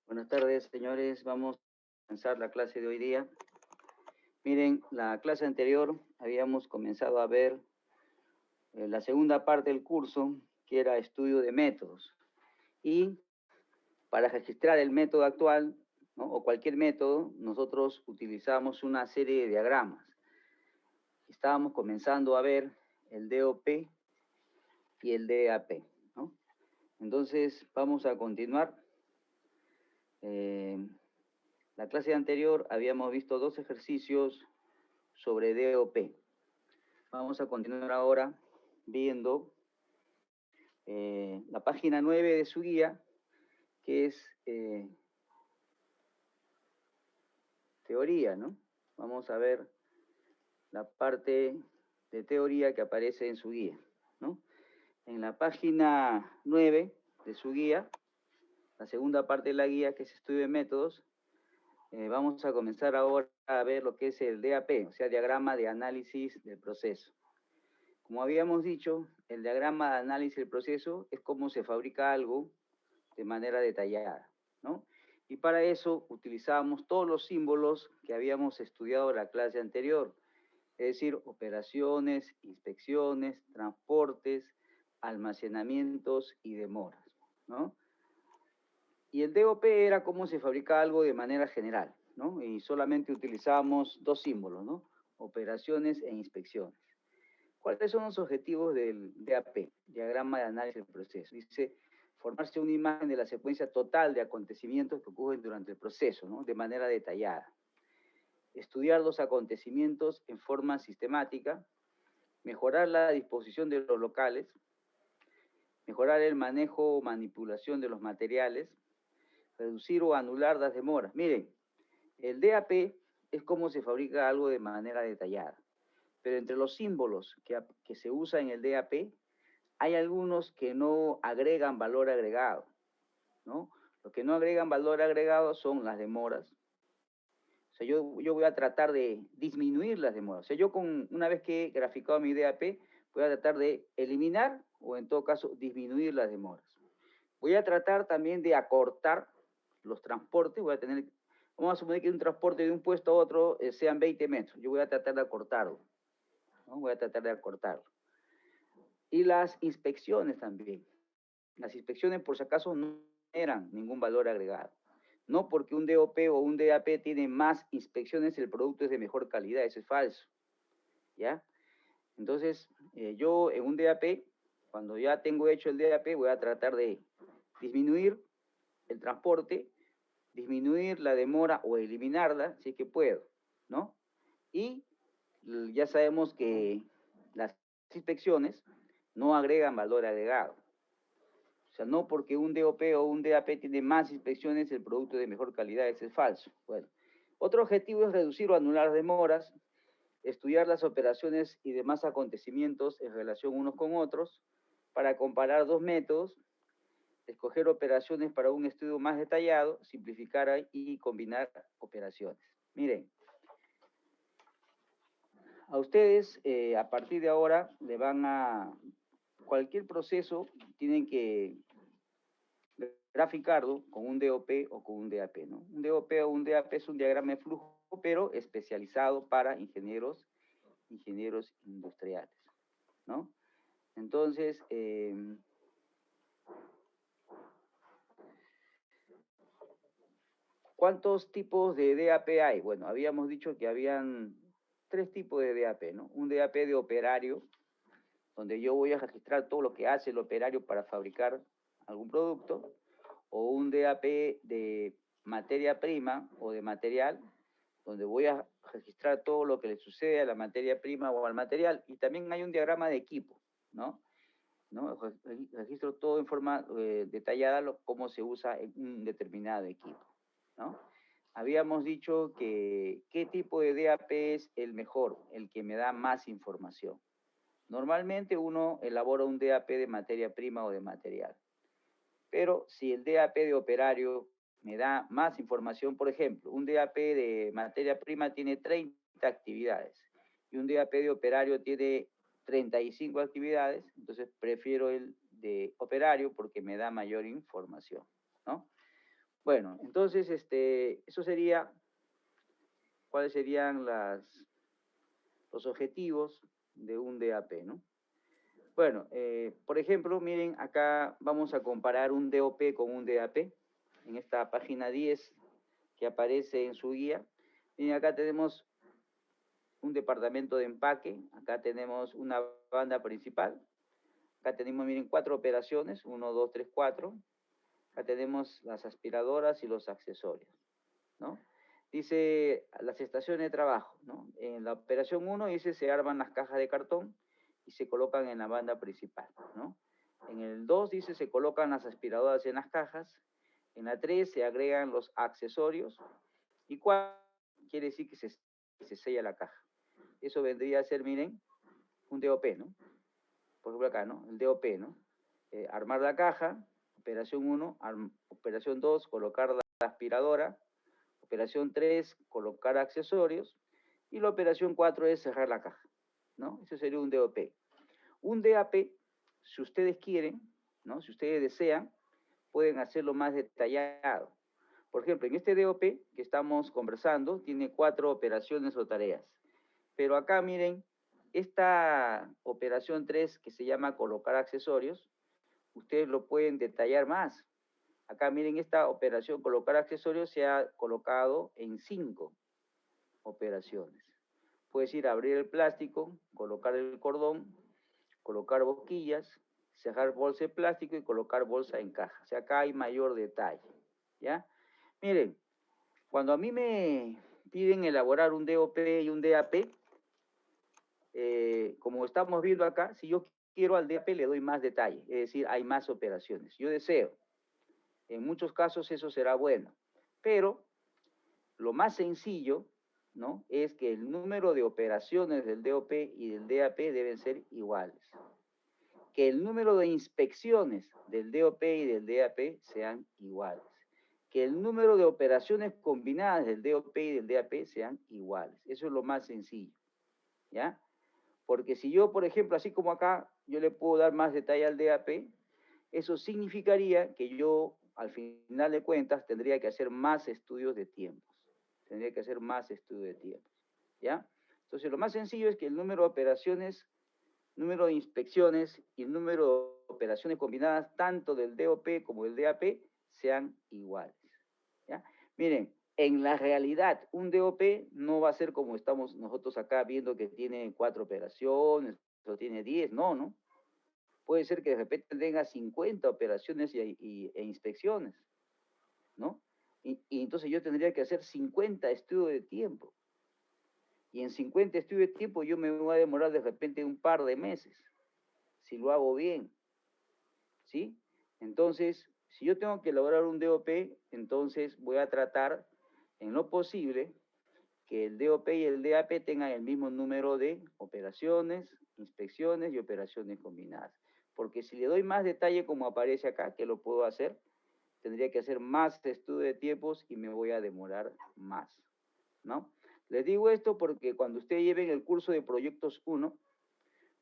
Buenas tardes, señores. Vamos a comenzar la clase de hoy día. Miren, la clase anterior habíamos comenzado a ver la segunda parte del curso, que era estudio de métodos. Y para registrar el método actual, ¿no?, o cualquier método, nosotros utilizamos una serie de diagramas. Estábamos comenzando a ver el DOP y el DAP, ¿no? Entonces, vamos a continuar. La clase anterior habíamos visto dos ejercicios sobre DOP. Vamos a continuar ahora viendo la página 9 de su guía, que es teoría, ¿no? Vamos a ver la parte de teoría que aparece en su guía, ¿no? En la página 9 de su guía, la segunda parte de la guía, que es estudio de métodos, vamos a comenzar ahora a ver lo que es el DAP, o sea, diagrama de análisis del proceso. Como habíamos dicho, el diagrama de análisis del proceso es cómo se fabrica algo de manera detallada, ¿no? Y para eso utilizamos todos los símbolos que habíamos estudiado en la clase anterior, es decir, operaciones, inspecciones, transportes, almacenamientos y demoras, ¿no? Y el DOP era cómo se fabrica algo de manera general, ¿no? Y solamente utilizamos dos símbolos, ¿no? Operaciones e inspecciones. ¿Cuáles son los objetivos del DAP, diagrama de análisis del proceso? Dice, formarse una imagen de la secuencia total de acontecimientos que ocurren durante el proceso, ¿no?, de manera detallada. Estudiar los acontecimientos en forma sistemática, mejorar la disposición de los locales, mejorar el manejo o manipulación de los materiales, reducir o anular las demoras. Miren, el DAP es cómo se fabrica algo de manera detallada, pero entre los símbolos que se usan en el DAP, hay algunos que no agregan valor agregado, ¿no? Los que no agregan valor agregado son las demoras. O sea, yo voy a tratar de disminuir las demoras. O sea, yo una vez que he graficado mi DAP, voy a tratar de eliminar o en todo caso disminuir las demoras. Voy a tratar también de acortar los transportes. Vamos a suponer que un transporte de un puesto a otro sean 20 metros. Yo voy a tratar de acortarlo, ¿no? Voy a tratar de acortarlo. Y las inspecciones también. Las inspecciones, por si acaso, no generan ningún valor agregado. No porque un DOP o un DAP tiene más inspecciones, el producto es de mejor calidad. Eso es falso, ¿ya? Entonces, yo en un DAP, cuando ya tengo hecho el DAP, voy a tratar de disminuir el transporte, disminuir la demora o eliminarla, si es que puedo, ¿no? Y ya sabemos que las inspecciones no agregan valor agregado. O sea, no porque un DOP o un DAP tiene más inspecciones, el producto es de mejor calidad, eso es falso. Bueno, otro objetivo es reducir o anular demoras, estudiar las operaciones y demás acontecimientos en relación unos con otros, para comparar dos métodos, escoger operaciones para un estudio más detallado, simplificar y combinar operaciones. Miren, a ustedes a partir de ahora le van a, cualquier proceso tienen que graficarlo con un DOP o con un DAP, ¿no? Un DOP o un DAP es un diagrama de flujo, pero especializado para ingenieros industriales, ¿no? Entonces, ¿cuántos tipos de DAP hay? Bueno, habíamos dicho que habían tres tipos de DAP, ¿no? Un DAP de operario, donde yo voy a registrar todo lo que hace el operario para fabricar algún producto, o un DAP de materia prima o de material, donde voy a registrar todo lo que le sucede a la materia prima o al material, y también hay un diagrama de equipo, ¿no? Registro todo en forma detallada cómo se usa en un determinado equipo, ¿no? Habíamos dicho que qué tipo de DAP es el mejor, el que me da más información. Normalmente uno elabora un DAP de materia prima o de material, Pero si el DAP de operario me da más información, por ejemplo, un DAP de materia prima tiene 30 actividades y un DAP de operario tiene 35 actividades, entonces prefiero el de operario porque me da mayor información, ¿no? Bueno, entonces, eso sería, cuáles serían los objetivos de un DAP, ¿no? Bueno, por ejemplo, miren, acá vamos a comparar un DOP con un DAP, en esta página 10 que aparece en su guía. Miren, acá tenemos un departamento de empaque, acá tenemos una banda principal, acá tenemos, miren, 4 operaciones, 1, 2, 3, 4, acá tenemos las aspiradoras y los accesorios, ¿no? Dice las estaciones de trabajo, ¿no? En la operación 1 dice se arman las cajas de cartón y se colocan en la banda principal, ¿no? En el 2 dice se colocan las aspiradoras en las cajas, en la 3 se agregan los accesorios y 4 quiere decir que se sella la caja. Eso vendría a ser, miren, un DOP, ¿no? Por ejemplo acá, ¿no? El DOP, ¿no? Armar la caja, operación 1, operación 2, colocar la aspiradora, operación 3, colocar accesorios, y la operación 4 es cerrar la caja, ¿no? Eso sería un DOP. Un DAP, si ustedes quieren, ¿no? Si ustedes desean, pueden hacerlo más detallado. Por ejemplo, en este DOP que estamos conversando, tiene 4 operaciones o tareas. Pero acá, miren, esta operación 3, que se llama colocar accesorios, ustedes lo pueden detallar más. Acá, miren, esta operación colocar accesorios se ha colocado en 5 operaciones. Puedes ir a abrir el plástico, colocar el cordón, colocar boquillas, cerrar bolsa de plástico y colocar bolsa en caja. O sea, acá hay mayor detalle, ¿ya? Miren, cuando a mí me piden elaborar un DOP y un DAP, como estamos viendo acá, si yo quiero al DAP le doy más detalle, es decir, hay más operaciones. Yo deseo. En muchos casos eso será bueno, pero lo más sencillo, ¿no? Es que el número de operaciones del DOP y del DAP deben ser iguales. Que el número de inspecciones del DOP y del DAP sean iguales. Que el número de operaciones combinadas del DOP y del DAP sean iguales. Eso es lo más sencillo, ¿ya? Porque si yo, por ejemplo, así como acá, yo le puedo dar más detalle al DAP, eso significaría que yo, al final de cuentas, tendría que hacer más estudios de tiempos. Tendría que hacer más estudios de tiempos, ¿ya? Entonces, lo más sencillo es que el número de operaciones, número de inspecciones y el número de operaciones combinadas, tanto del DOP como del DAP, sean iguales, ¿ya? Miren, en la realidad, un DOP no va a ser como estamos nosotros acá viendo que tiene 4 operaciones, o tiene 10, no, ¿no? Puede ser que de repente tenga 50 operaciones e inspecciones, ¿no? Y entonces yo tendría que hacer 50 estudios de tiempo. Y en 50 estudios de tiempo yo me voy a demorar de repente un par de meses, si lo hago bien, ¿sí? Entonces, si yo tengo que elaborar un DOP, entonces voy a tratar, en lo posible, que el DOP y el DAP tengan el mismo número de operaciones, inspecciones y operaciones combinadas. Porque si le doy más detalle como aparece acá, que lo puedo hacer, tendría que hacer más estudio de tiempos y me voy a demorar más, ¿no? Les digo esto porque cuando ustedes lleven el curso de proyectos 1,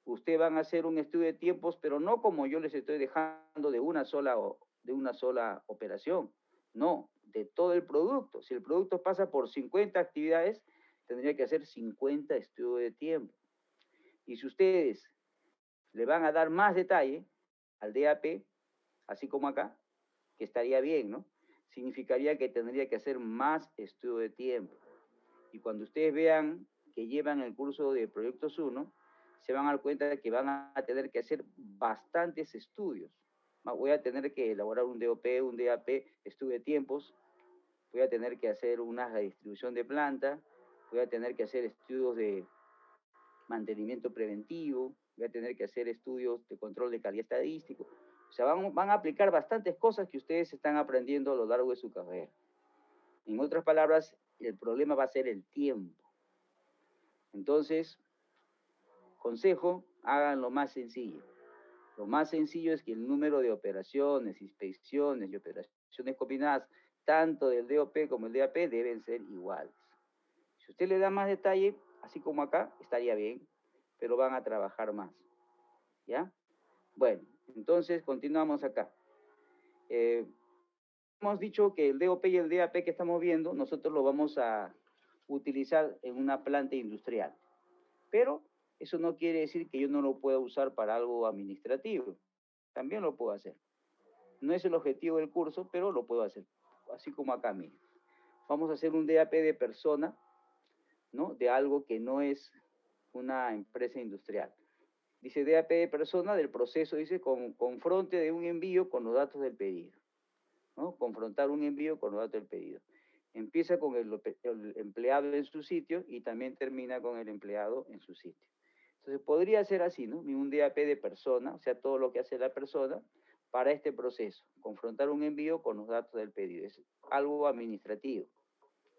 ustedes van a hacer un estudio de tiempos, pero no como yo les estoy dejando de una sola operación, no, de todo el producto. Si el producto pasa por 50 actividades, tendría que hacer 50 estudios de tiempo. Y si ustedes le van a dar más detalle al DAP, así como acá, que estaría bien, ¿no? Significaría que tendría que hacer más estudio de tiempo. Y cuando ustedes vean que llevan el curso de Proyectos 1, se van a dar cuenta de que van a tener que hacer bastantes estudios. Voy a tener que elaborar un DOP, un DAP, estudio de tiempos, voy a tener que hacer una redistribución de planta, voy a tener que hacer estudios de mantenimiento preventivo, voy a tener que hacer estudios de control de calidad estadístico. O sea, van a aplicar bastantes cosas que ustedes están aprendiendo a lo largo de su carrera. En otras palabras, el problema va a ser el tiempo. Entonces, consejo, hagan lo más sencillo. Lo más sencillo es que el número de operaciones, inspecciones y operaciones combinadas, tanto del DOP como el DAP, deben ser iguales. Si usted le da más detalle, así como acá, estaría bien, pero van a trabajar más. ¿Ya? Bueno, entonces continuamos acá. Hemos dicho que el DOP y el DAP que estamos viendo, nosotros lo vamos a utilizar en una planta industrial. Pero eso no quiere decir que yo no lo pueda usar para algo administrativo. También lo puedo hacer. No es el objetivo del curso, pero lo puedo hacer. Así como acá, miren. Vamos a hacer un DAP de persona, ¿no? De algo que no es una empresa industrial. Dice DAP de persona del proceso, dice confronte de un envío con los datos del pedido, ¿no? Confrontar un envío con los datos del pedido. Empieza con el empleado en su sitio y también termina con el empleado en su sitio. Entonces podría ser así, ¿no? Un DAP de persona, o sea, todo lo que hace la persona para este proceso, confrontar un envío con los datos del pedido. Es algo administrativo,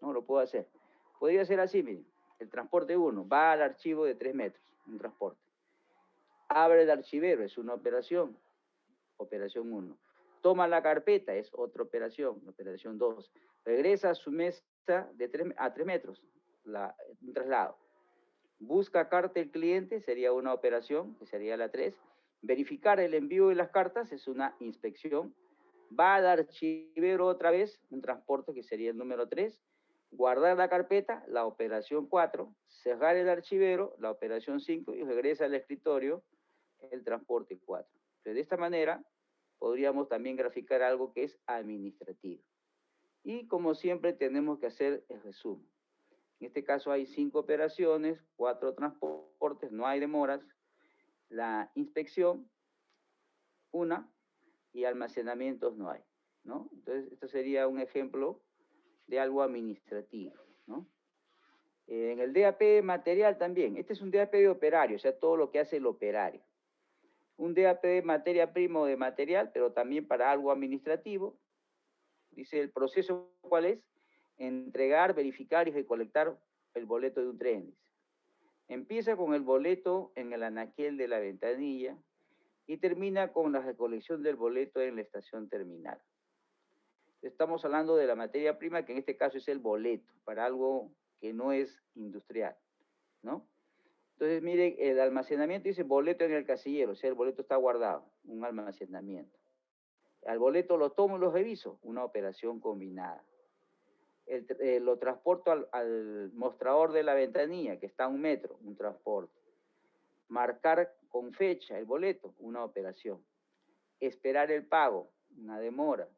¿no? Lo puedo hacer. Podría ser así, miren, el transporte 1 va al archivo de 3 metros, un transporte. Abre el archivero, es una operación, operación 1. Toma la carpeta, es otra operación, operación 2. Regresa a su mesa a 3 metros, un traslado. Busca carta del cliente, sería una operación, que sería la 3. Verificar el envío de las cartas es una inspección. Va al archivero otra vez, un transporte que sería el número 3. Guardar la carpeta, la operación 4. Cerrar el archivero, la operación 5. Y regresa al escritorio, el transporte 4. Entonces, de esta manera, podríamos también graficar algo que es administrativo. Y como siempre, tenemos que hacer el resumen. En este caso hay 5 operaciones, 4 transportes, no hay demoras. La inspección, una, y almacenamientos no hay, ¿no? Entonces, esto sería un ejemplo de algo administrativo, ¿no? En el DAP material también, este es un DAP de operario, o sea, todo lo que hace el operario. Un DAP de materia prima o de material, pero también para algo administrativo. Dice, el proceso, ¿cuál es? Entregar, verificar y recolectar el boleto de un tren. Empieza con el boleto en el anaquel de la ventanilla y termina con la recolección del boleto en la estación terminal. Estamos hablando de la materia prima, que en este caso es el boleto, para algo que no es industrial, ¿no? Entonces, miren, el almacenamiento dice boleto en el casillero, o sea, el boleto está guardado, un almacenamiento. Al boleto lo tomo y lo reviso, una operación combinada. Lo transporto al mostrador de la ventanilla, que está a 1 metro, un transporte. Marcar con fecha el boleto, una operación. Esperar el pago, una demora.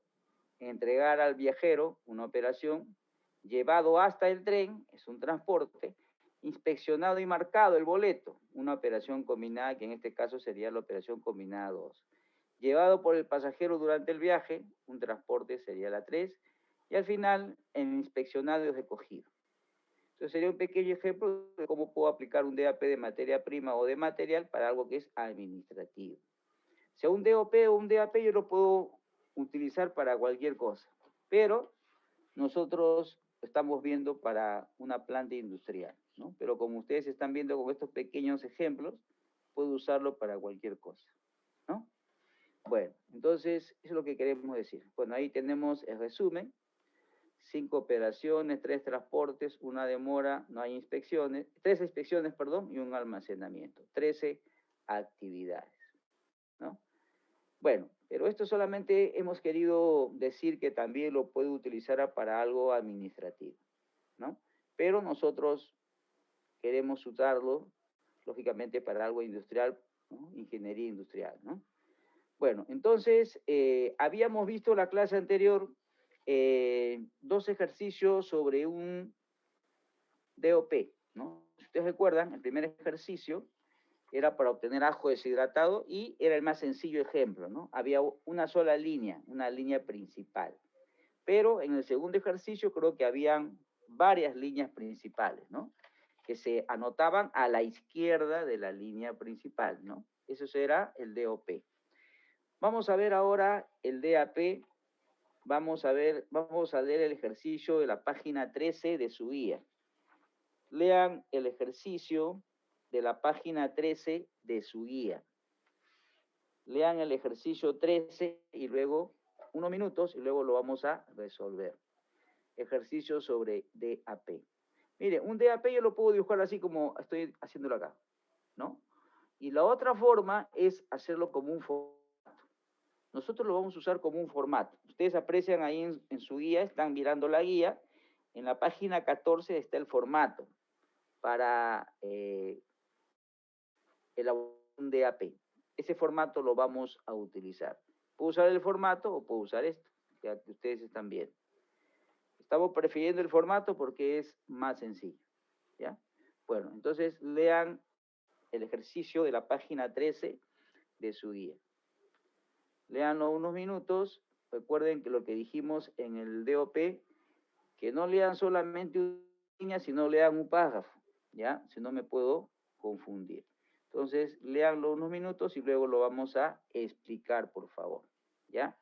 Entregar al viajero, una operación. Llevado hasta el tren, es un transporte. Inspeccionado y marcado el boleto, una operación combinada, que en este caso sería la operación combinada 2. Llevado por el pasajero durante el viaje, un transporte sería la 3. Y al final, el inspeccionado y recogido. Entonces sería un pequeño ejemplo de cómo puedo aplicar un DAP de materia prima o de material para algo que es administrativo. O sea, un DOP o un DAP yo lo puedo utilizar para cualquier cosa, pero nosotros estamos viendo para una planta industrial, ¿no? Pero como ustedes están viendo con estos pequeños ejemplos, puedo usarlo para cualquier cosa, ¿no? Bueno, entonces eso es lo que queremos decir. Bueno, ahí tenemos el resumen. 5 operaciones, 3 transportes, una demora, no hay inspecciones, 3 inspecciones, perdón, y un almacenamiento. 13 actividades, ¿no? Bueno, pero esto solamente hemos querido decir que también lo puede utilizar para algo administrativo, ¿no? Pero nosotros queremos usarlo, lógicamente, para algo industrial, ¿no? Ingeniería industrial, ¿no? Bueno, entonces, habíamos visto la clase anterior 2 ejercicios sobre un DOP, ¿no? Si ustedes recuerdan, el primer ejercicio era para obtener ajo deshidratado y era el más sencillo ejemplo, ¿no? Había una sola línea, una línea principal. Pero en el segundo ejercicio creo que habían varias líneas principales, ¿no? Que se anotaban a la izquierda de la línea principal, ¿no? Eso será el DOP. Vamos a ver ahora el DAP. Vamos a leer el ejercicio de la página 13 de su guía. Lean el ejercicio de la página 13 de su guía. lean el ejercicio 13 y luego, unos minutos, y luego lo vamos a resolver. Ejercicio sobre DAP. Mire, un DAP yo lo puedo dibujar así como estoy haciéndolo acá, ¿no? Y la otra forma es hacerlo como un formato. Nosotros lo vamos a usar como un formato. Ustedes aprecian ahí en su guía, están mirando la guía. En la página 14 está el formato para elaborar un DAP. Ese formato lo vamos a utilizar. Puedo usar el formato o puedo usar esto, ya que ustedes están viendo. Estamos prefiriendo el formato porque es más sencillo, ¿ya? Bueno, entonces lean el ejercicio de la página 13 de su guía. Leanlo unos minutos. Recuerden que lo que dijimos en el DOP, que no lean solamente una línea, sino lean un párrafo, ¿ya? Si no me puedo confundir. Entonces, leanlo unos minutos y luego lo vamos a explicar, por favor, ¿ya?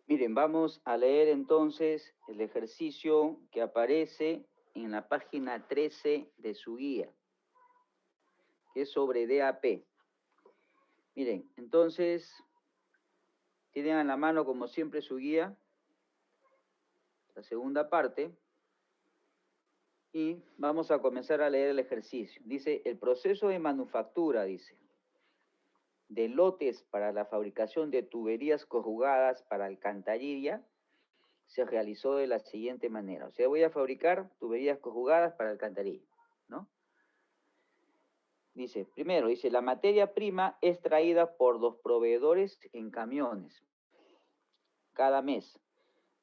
Miren, vamos a leer entonces el ejercicio que aparece en la página 13 de su guía, que es sobre DAP. Miren, entonces, tienen a la mano como siempre su guía, la segunda parte, y vamos a comenzar a leer el ejercicio. Dice, el proceso de manufactura, dice, de lotes para la fabricación de tuberías conjugadas para alcantarilla se realizó de la siguiente manera. O sea, voy a fabricar tuberías conjugadas para alcantarilla, ¿no? Dice, primero, dice, la materia prima es traída por los proveedores en camiones cada mes,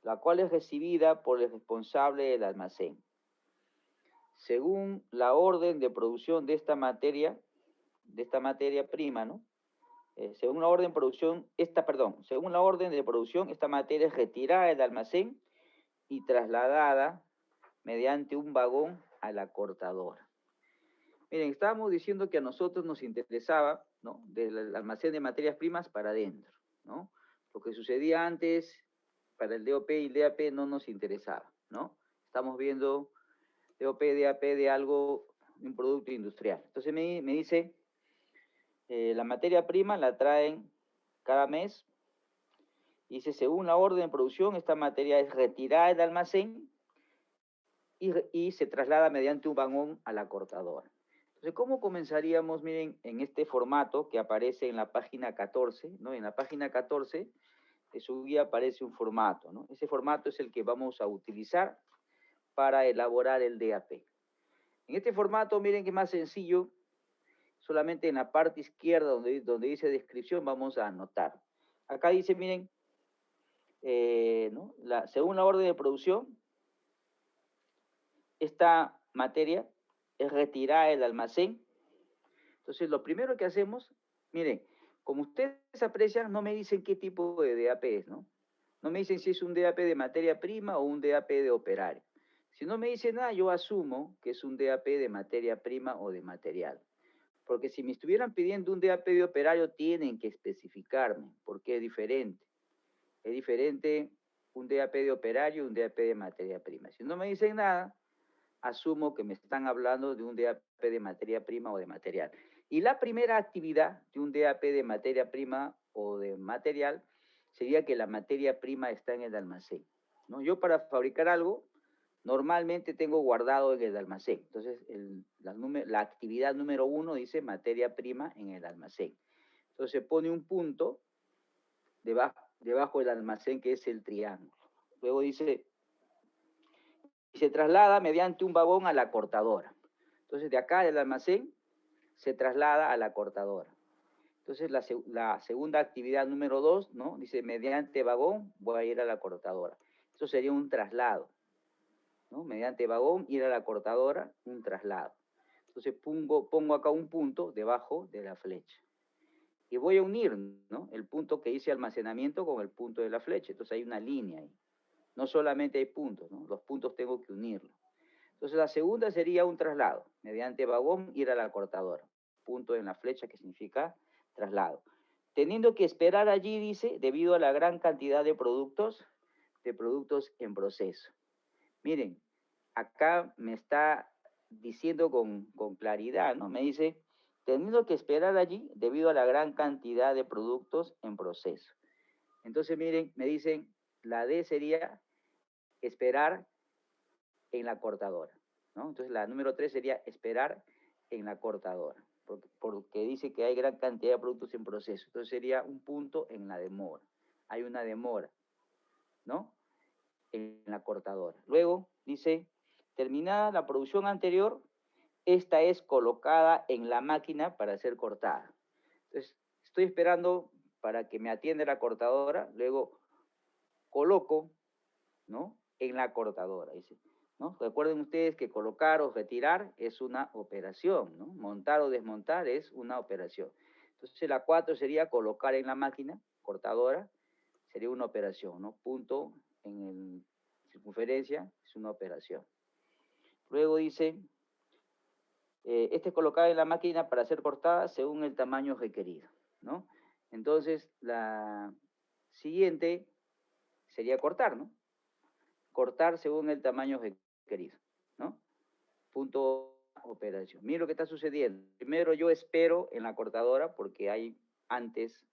la cual es recibida por el responsable del almacén. Según la orden de producción de esta materia prima, ¿no? Según la orden de producción, esta materia es retirada del almacén y trasladada mediante un vagón a la cortadora. Miren, estábamos diciendo que a nosotros nos interesaba, ¿no?, del almacén de materias primas para adentro, ¿no? Lo que sucedía antes para el DOP y el DAP no nos interesaba, ¿no? Estamos viendo DOP, DAP de algo, un producto industrial. Entonces me dice, la materia prima la traen cada mes. Dice, según la orden de producción, esta materia es retirada del almacén y se traslada mediante un vagón a la cortadora. Entonces, ¿cómo comenzaríamos? Miren, en este formato que aparece en la página 14, ¿no? En la página 14 de su guía aparece un formato, ¿no? Ese formato es el que vamos a utilizar para elaborar el DAP. En este formato, miren que es más sencillo, solamente en la parte izquierda donde dice descripción vamos a anotar. Acá dice, miren, ¿no?, según la orden de producción, esta materia es retirada del almacén. Entonces, lo primero que hacemos, miren, como ustedes aprecian, no me dicen qué tipo de DAP es, ¿no? No me dicen si es un DAP de materia prima o un DAP de operario. Si no me dicen nada, yo asumo que es un DAP de materia prima o de material. Porque si me estuvieran pidiendo un DAP de operario, tienen que especificarme, porque es diferente. Es diferente un DAP de operario y un DAP de materia prima. Si no me dicen nada, asumo que me están hablando de un DAP de materia prima o de material. Y la primera actividad de un DAP de materia prima o de material sería que la materia prima está en el almacén, ¿no? Yo para fabricar algo, normalmente tengo guardado en el almacén. Entonces, la actividad número 1 dice materia prima en el almacén. Entonces, pone un punto debajo del almacén, que es el triángulo. Luego dice, y se traslada mediante un vagón a la cortadora. Entonces, de acá del almacén se traslada a la cortadora. Entonces, la segunda actividad número 2, ¿no?, dice, mediante vagón voy a ir a la cortadora. Eso sería un traslado, ¿no? Mediante vagón ir a la cortadora, un traslado. Entonces, pongo acá un punto debajo de la flecha. Y voy a unir, ¿no?, el punto que dice almacenamiento con el punto de la flecha. Entonces, hay una línea ahí. No solamente hay puntos, ¿no? Los puntos tengo que unirlos. Entonces, la segunda sería un traslado. Mediante vagón, ir a la cortadora. Punto en la flecha, que significa traslado. Teniendo que esperar allí, dice, debido a la gran cantidad de productos en proceso. Miren, acá me está diciendo con claridad, ¿no? Me dice, teniendo que esperar allí debido a la gran cantidad de productos en proceso. Entonces, miren, me dicen, la D sería esperar en la cortadora, ¿no? Entonces, la número 3 sería esperar en la cortadora, porque dice que hay gran cantidad de productos en proceso. Entonces, sería un punto en la demora. Hay una demora, ¿no?, en la cortadora. Luego, dice, terminada la producción anterior, esta es colocada en la máquina para ser cortada. Entonces, estoy esperando para que me atienda la cortadora, luego coloco, ¿no?, en la cortadora, dice, ¿no? Recuerden ustedes que colocar o retirar es una operación, ¿no? Montar o desmontar es una operación. Entonces, la 4 sería colocar en la máquina cortadora, sería una operación, ¿no? Punto en circunferencia es una operación. Luego dice, Este es colocado en la máquina para ser cortada según el tamaño requerido, ¿no? Entonces, la siguiente sería cortar, ¿no? Cortar según el tamaño requerido, ¿no? Punto operación. Miren lo que está sucediendo. Primero yo espero en la cortadora porque hay antes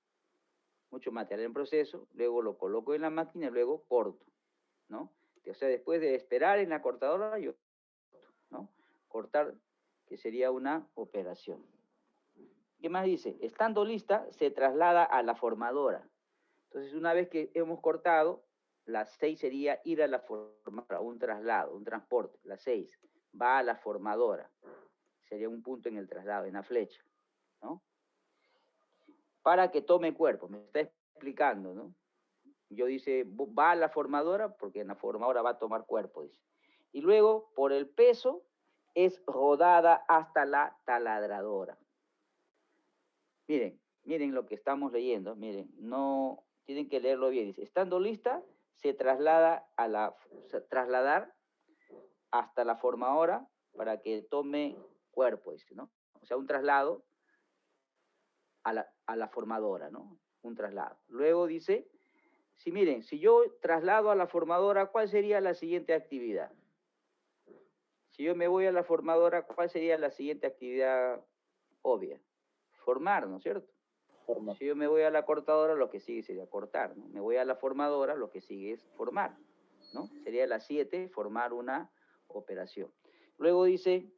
mucho material en proceso, luego lo coloco en la máquina y luego corto, ¿no? O sea, después de esperar en la cortadora, yo corto, ¿no? Cortar, que sería una operación. ¿Qué más dice? Estando lista, se traslada a la formadora. Entonces, una vez que hemos cortado, la 6 sería ir a la formadora, un traslado, un transporte. La 6 va a la formadora. Sería un punto en el traslado, en la flecha, ¿no? Para que tome cuerpo, me está explicando, ¿no? Yo dice, va a la formadora porque en la formadora va a tomar cuerpo, dice. Y luego, por el peso, es rodada hasta la taladradora. Miren, miren lo que estamos leyendo, miren, no tienen que leerlo bien. Dice, estando lista, se traslada a la, trasladar hasta la formadora para que tome cuerpo, dice, ¿no? O sea, un traslado a la formadora, ¿no? Un traslado. Luego dice, si miren, si yo traslado a la formadora, ¿cuál sería la siguiente actividad? Si yo me voy a la formadora, ¿cuál sería la siguiente actividad obvia? Formar, ¿no es cierto? Formar. Si yo me voy a la cortadora, lo que sigue sería cortar, ¿no? Me voy a la formadora, lo que sigue es formar, ¿no? Sería la 7, formar una operación. Luego dice,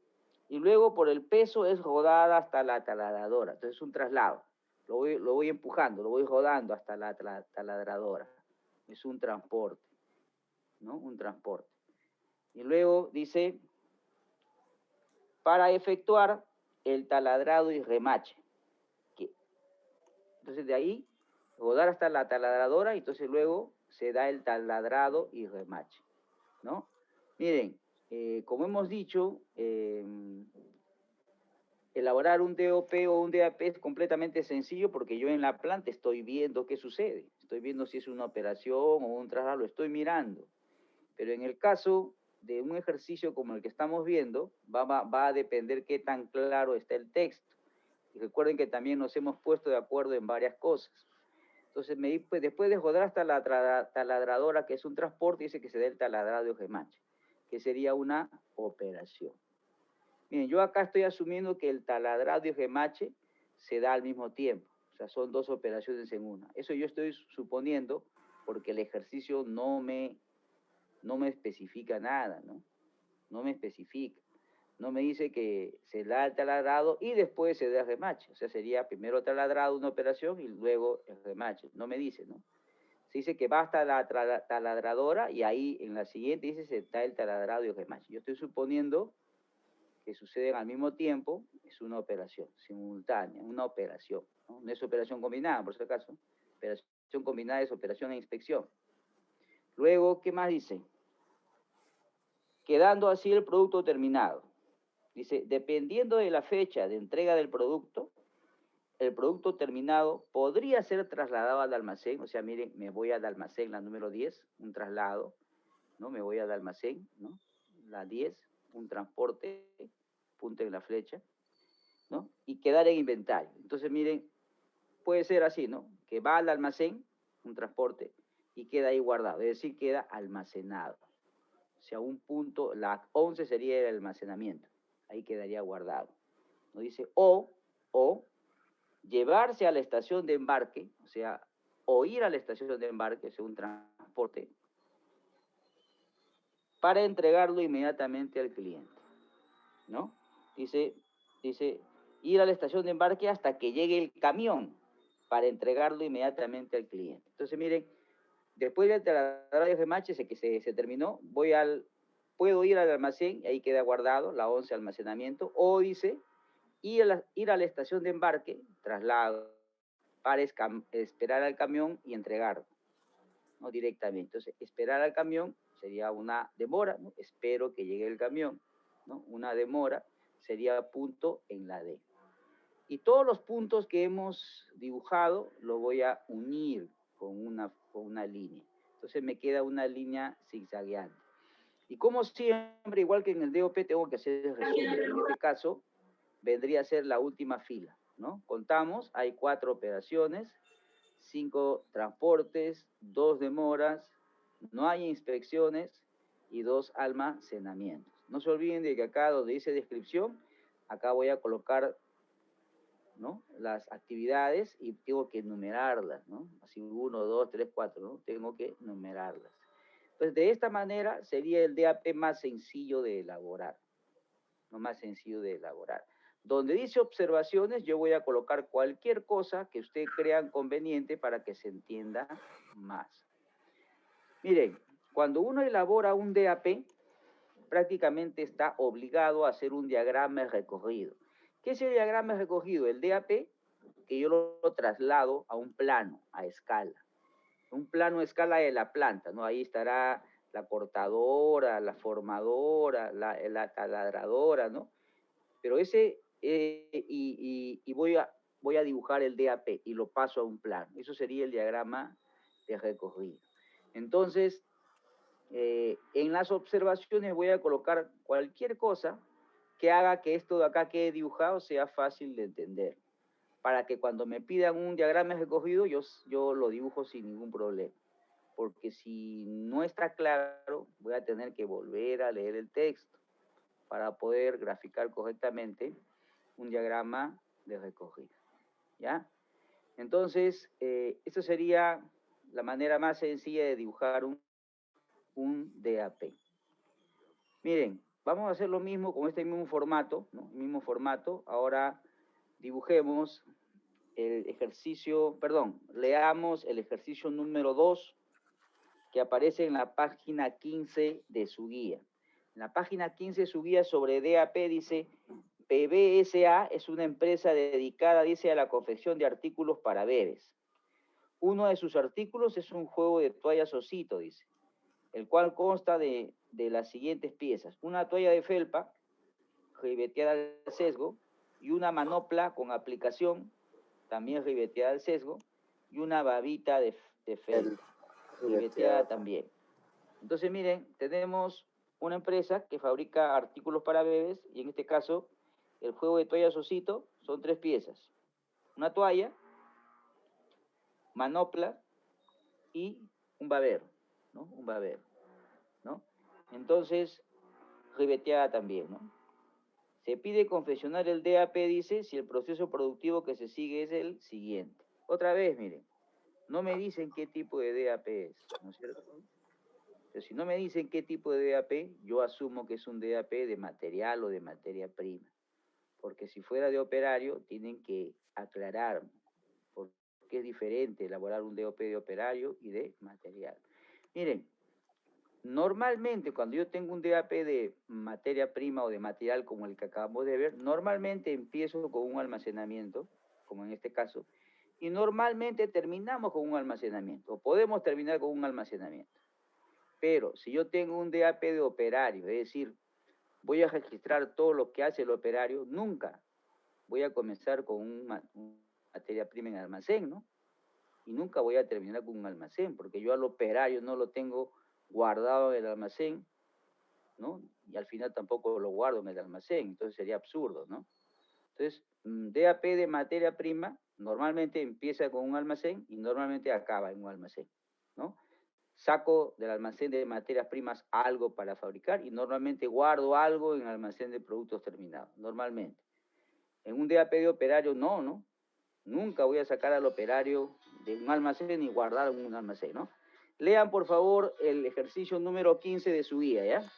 y luego por el peso es rodada hasta la taladradora. Entonces es un traslado. Lo voy empujando, lo voy rodando hasta la taladradora. Es un transporte, ¿no? Un transporte. Y luego dice, para efectuar el taladrado y remache. Entonces de ahí, rodar hasta la taladradora y entonces luego se da el taladrado y remache, ¿no? Miren, como hemos dicho, elaborar un DOP o un DAP es completamente sencillo porque yo en la planta estoy viendo qué sucede. Estoy viendo si es una operación o un traslado, lo estoy mirando. Pero en el caso de un ejercicio como el que estamos viendo, va a depender qué tan claro está el texto. Y recuerden que también nos hemos puesto de acuerdo en varias cosas. Entonces, después de rodar hasta la taladradora, que es un transporte, dice que se da el taladrado y remache, que sería una operación. Miren, yo acá estoy asumiendo que el taladrado y remache se da al mismo tiempo. O sea, son dos operaciones en una. Eso yo estoy suponiendo porque el ejercicio no me especifica nada, ¿no? No me especifica. No me dice que se da el taladrado y después se da el remache. O sea, sería primero taladrado una operación y luego el remache. No me dice, ¿no? Se dice que va hasta la taladradora y ahí en la siguiente dice se da el taladrado y el remache. Yo estoy suponiendo que suceden al mismo tiempo, es una operación simultánea, una operación. No es operación combinada, por si acaso. Operación combinada es operación e inspección. Luego, ¿qué más dice? Quedando así el producto terminado. Dice, dependiendo de la fecha de entrega del producto, el producto terminado podría ser trasladado al almacén. O sea, miren, me voy al almacén, la número 10, un traslado, ¿no? Me voy al almacén, ¿no? La 10, un transporte, punto en la flecha, ¿no? Y quedar en inventario. Entonces, miren, puede ser así, ¿no? Que va al almacén, un transporte, y queda ahí guardado, es decir, queda almacenado. O sea, un punto, la 11 sería el almacenamiento, ahí quedaría guardado. ¿No? Dice, o llevarse a la estación de embarque, o sea, o ir a la estación de embarque, o sea, un transporte, para entregarlo inmediatamente al cliente, ¿no? Dice, ir a la estación de embarque hasta que llegue el camión para entregarlo inmediatamente al cliente. Entonces, miren, después del taladro de remache que se terminó, puedo ir al almacén, y ahí queda guardado, la 11 almacenamiento, o dice, ir a la estación de embarque, traslado, para esperar al camión y entregarlo, ¿no? Directamente. Entonces, esperar al camión sería una demora, ¿no? Espero que llegue el camión, ¿no? Una demora sería punto en la D. Y todos los puntos que hemos dibujado lo voy a unir con una línea. Entonces me queda una línea zigzagueante. Y como siempre, igual que en el DOP, tengo que hacer el resumen. En este caso, vendría a ser la última fila, ¿no? Contamos, hay 4 operaciones, 5 transportes, 2 demoras, no hay inspecciones y 2 almacenamientos. No se olviden de que acá donde dice descripción, acá voy a colocar, ¿no?, las actividades y tengo que numerarlas, ¿no? Así 1, 2, 3, 4, ¿no? Tengo que numerarlas. Entonces, de esta manera sería el DAP más sencillo de elaborar, ¿no? Más sencillo de elaborar. Donde dice observaciones, yo voy a colocar cualquier cosa que ustedes crean conveniente para que se entienda más. Miren, cuando uno elabora un DAP, prácticamente está obligado a hacer un diagrama de recorrido. ¿Qué es el diagrama de recorrido? El DAP, que yo lo traslado a un plano, a escala. Un plano a escala de la planta, ¿no? Ahí estará la cortadora, la formadora, la taladradora, ¿no? Pero ese, voy a dibujar el DAP y lo paso a un plano. Eso sería el diagrama de recorrido. Entonces, en las observaciones voy a colocar cualquier cosa que haga que esto de acá quede dibujado sea fácil de entender, para que cuando me pidan un diagrama recogido yo lo dibujo sin ningún problema. Porque si no está claro, voy a tener que volver a leer el texto para poder graficar correctamente un diagrama de recogida, ¿ya? Entonces, esta sería la manera más sencilla de dibujar un DAP. Miren, vamos a hacer lo mismo con este mismo formato, ¿no? El mismo formato. Ahora dibujemos el ejercicio, perdón, leamos el ejercicio número 2 que aparece en la página 15 de su guía. En la página 15 de su guía sobre DAP dice, PBSA es una empresa dedicada, dice, a la confección de artículos para bebés. Uno de sus artículos es un juego de toallas Osito, dice, el cual consta de las siguientes piezas. Una toalla de felpa, ribeteada al sesgo, y una manopla con aplicación, también ribeteada al sesgo, y una babita de felpa, ribeteada también. Entonces, miren, tenemos una empresa que fabrica artículos para bebés, y en este caso, el juego de toallas Osito son 3 piezas. Una toalla, manopla y un babero, ¿no? Un babero, ¿no? Entonces, ribeteada también, ¿no? Se pide confeccionar el DAP, dice, si el proceso productivo que se sigue es el siguiente. Otra vez, miren, no me dicen qué tipo de DAP es, ¿no es cierto? Pero si no me dicen qué tipo de DAP, yo asumo que es un DAP de material o de materia prima. Porque si fuera de operario, tienen que aclarar, porque es diferente elaborar un DAP de operario y de material. Miren, normalmente cuando yo tengo un DAP de materia prima o de material como el que acabamos de ver, normalmente empiezo con un almacenamiento, como en este caso, y normalmente terminamos con un almacenamiento, o podemos terminar con un almacenamiento. Pero si yo tengo un DAP de operario, es decir, voy a registrar todo lo que hace el operario, nunca voy a comenzar con una materia prima en almacén, ¿no? Y nunca voy a terminar con un almacén, porque yo al operario no lo tengo guardado en el almacén, ¿no? Y al final tampoco lo guardo en el almacén, entonces sería absurdo, ¿no? Entonces, DAP de materia prima normalmente empieza con un almacén y normalmente acaba en un almacén, ¿no? Saco del almacén de materias primas algo para fabricar y normalmente guardo algo en el almacén de productos terminados, normalmente. En un DAP de operario no, ¿no? Nunca voy a sacar al operario de un almacén y guardar en un almacén, ¿no? Lean, por favor, el ejercicio número 15 de su guía, ¿ya?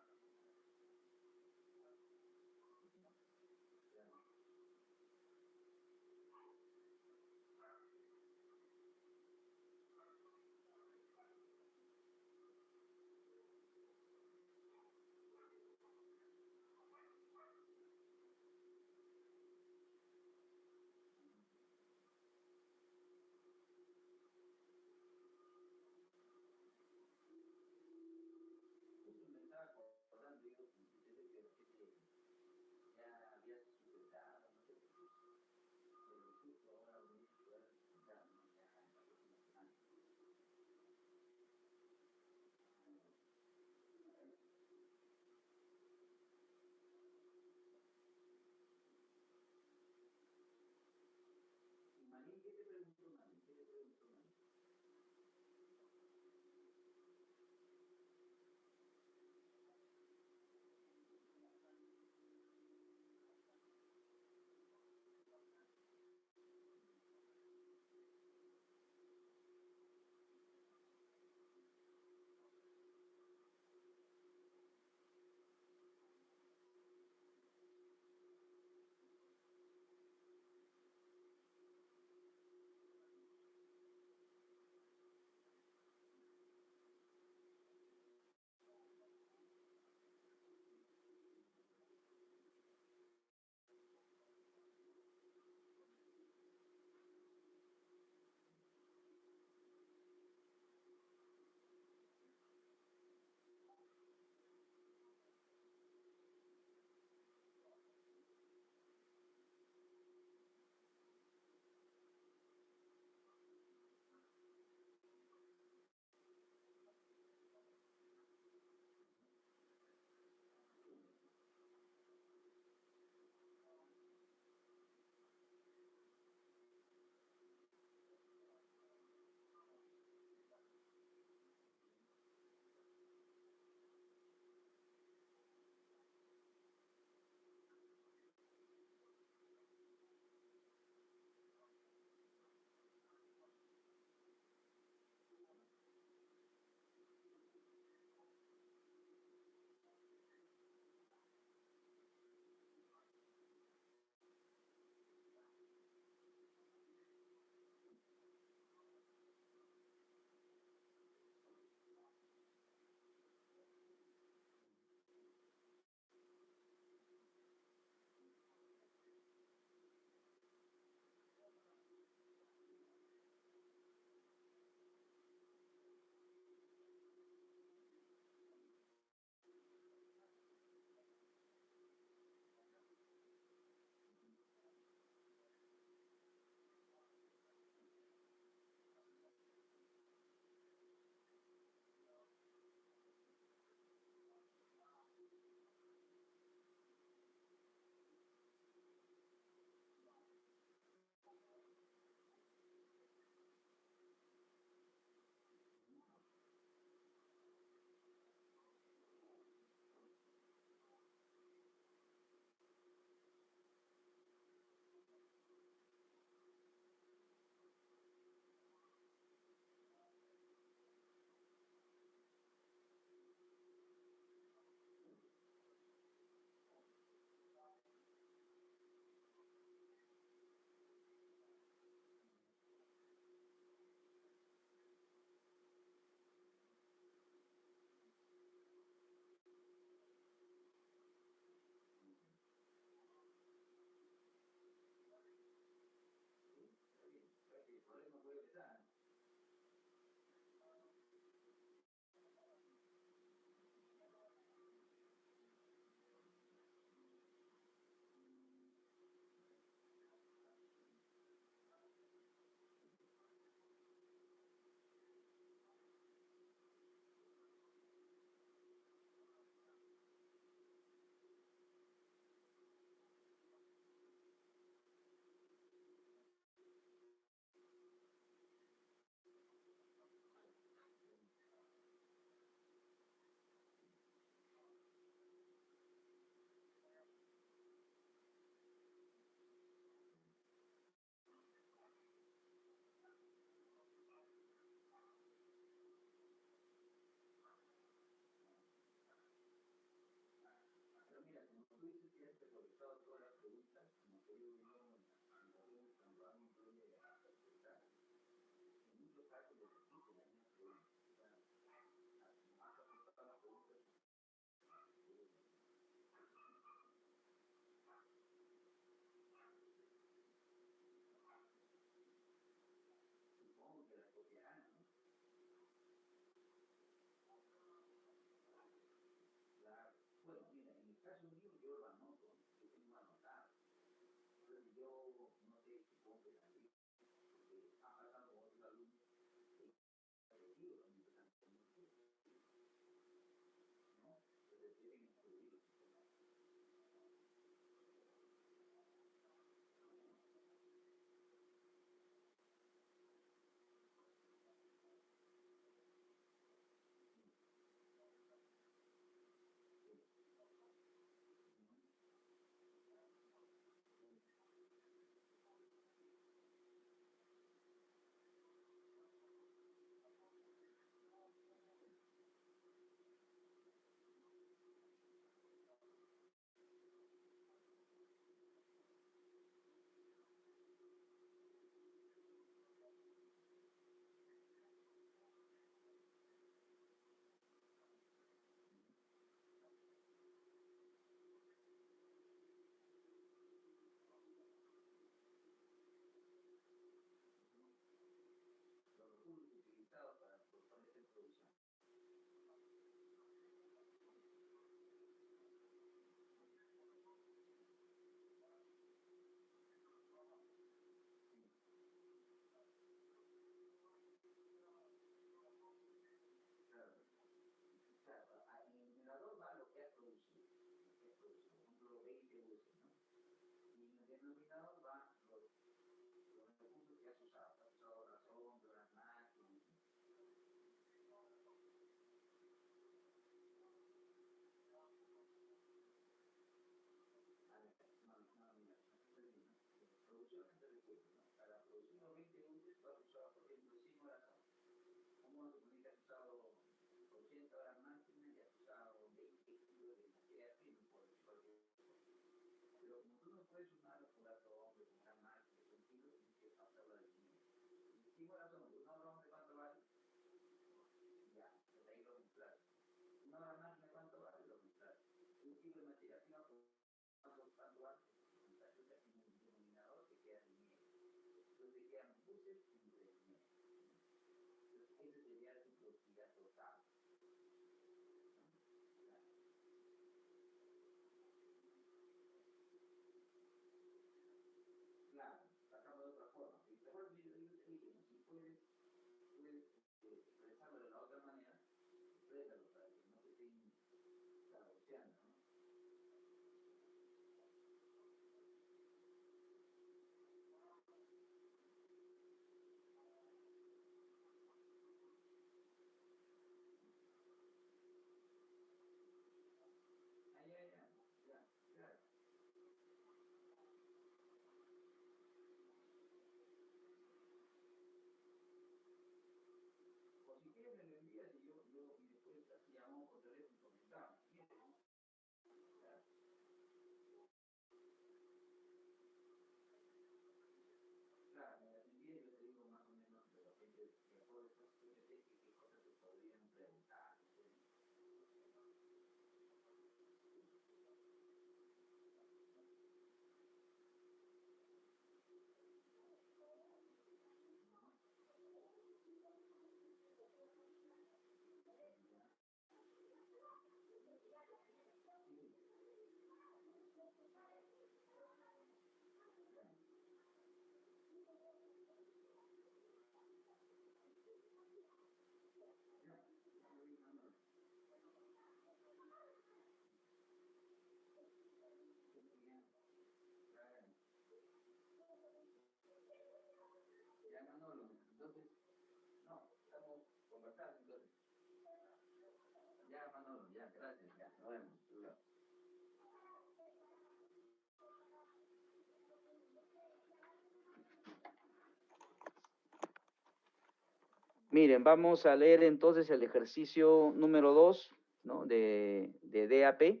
Miren, vamos a leer entonces el ejercicio número 2, ¿no? de DAP,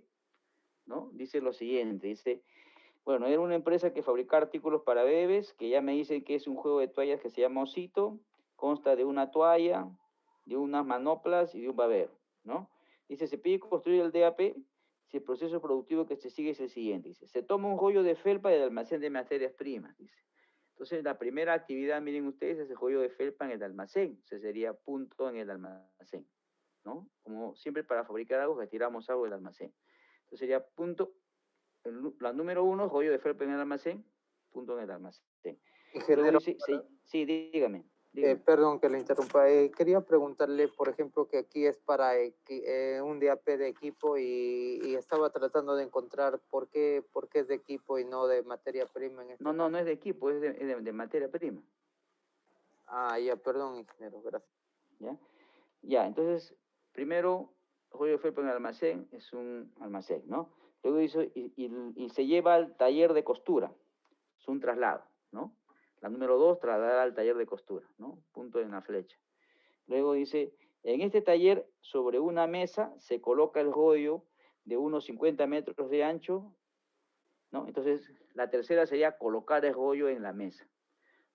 ¿no? Dice lo siguiente, dice, bueno, era una empresa que fabrica artículos para bebés, que ya me dicen que es un juego de toallas que se llama Osito, consta de una toalla, de unas manoplas y de un babero, ¿no? Dice, se pide construir el DAP si el proceso productivo que se sigue es el siguiente, dice, se toma un rollo de felpa del almacén de materias primas, dice. Entonces, la primera actividad, miren ustedes, es el rollo de felpa en el almacén, o sea, sería punto en el almacén, ¿no? Como siempre para fabricar algo, retiramos algo del almacén. Entonces sería punto, la número 1, rollo de felpa en el almacén, punto en el almacén. Luego Ingeniero, dice, sí, dígame. perdón que le interrumpa. Quería preguntarle, por ejemplo, que aquí es para un DAP de equipo y estaba tratando de encontrar por qué es de equipo y no de materia prima en este caso. No es de equipo, es de materia prima. Ah, ya, perdón, ingeniero, gracias. Ya, entonces, primero, rollo de felpa en el almacén es un almacén, ¿no? Luego dice, y se lleva al taller de costura, es un traslado, ¿no? La número 2, trasladar al taller de costura, ¿no? Punto en la flecha. Luego dice, en este taller, sobre una mesa, se coloca el rollo de unos 50 metros de ancho, ¿no? Entonces, la tercera sería colocar el rollo en la mesa.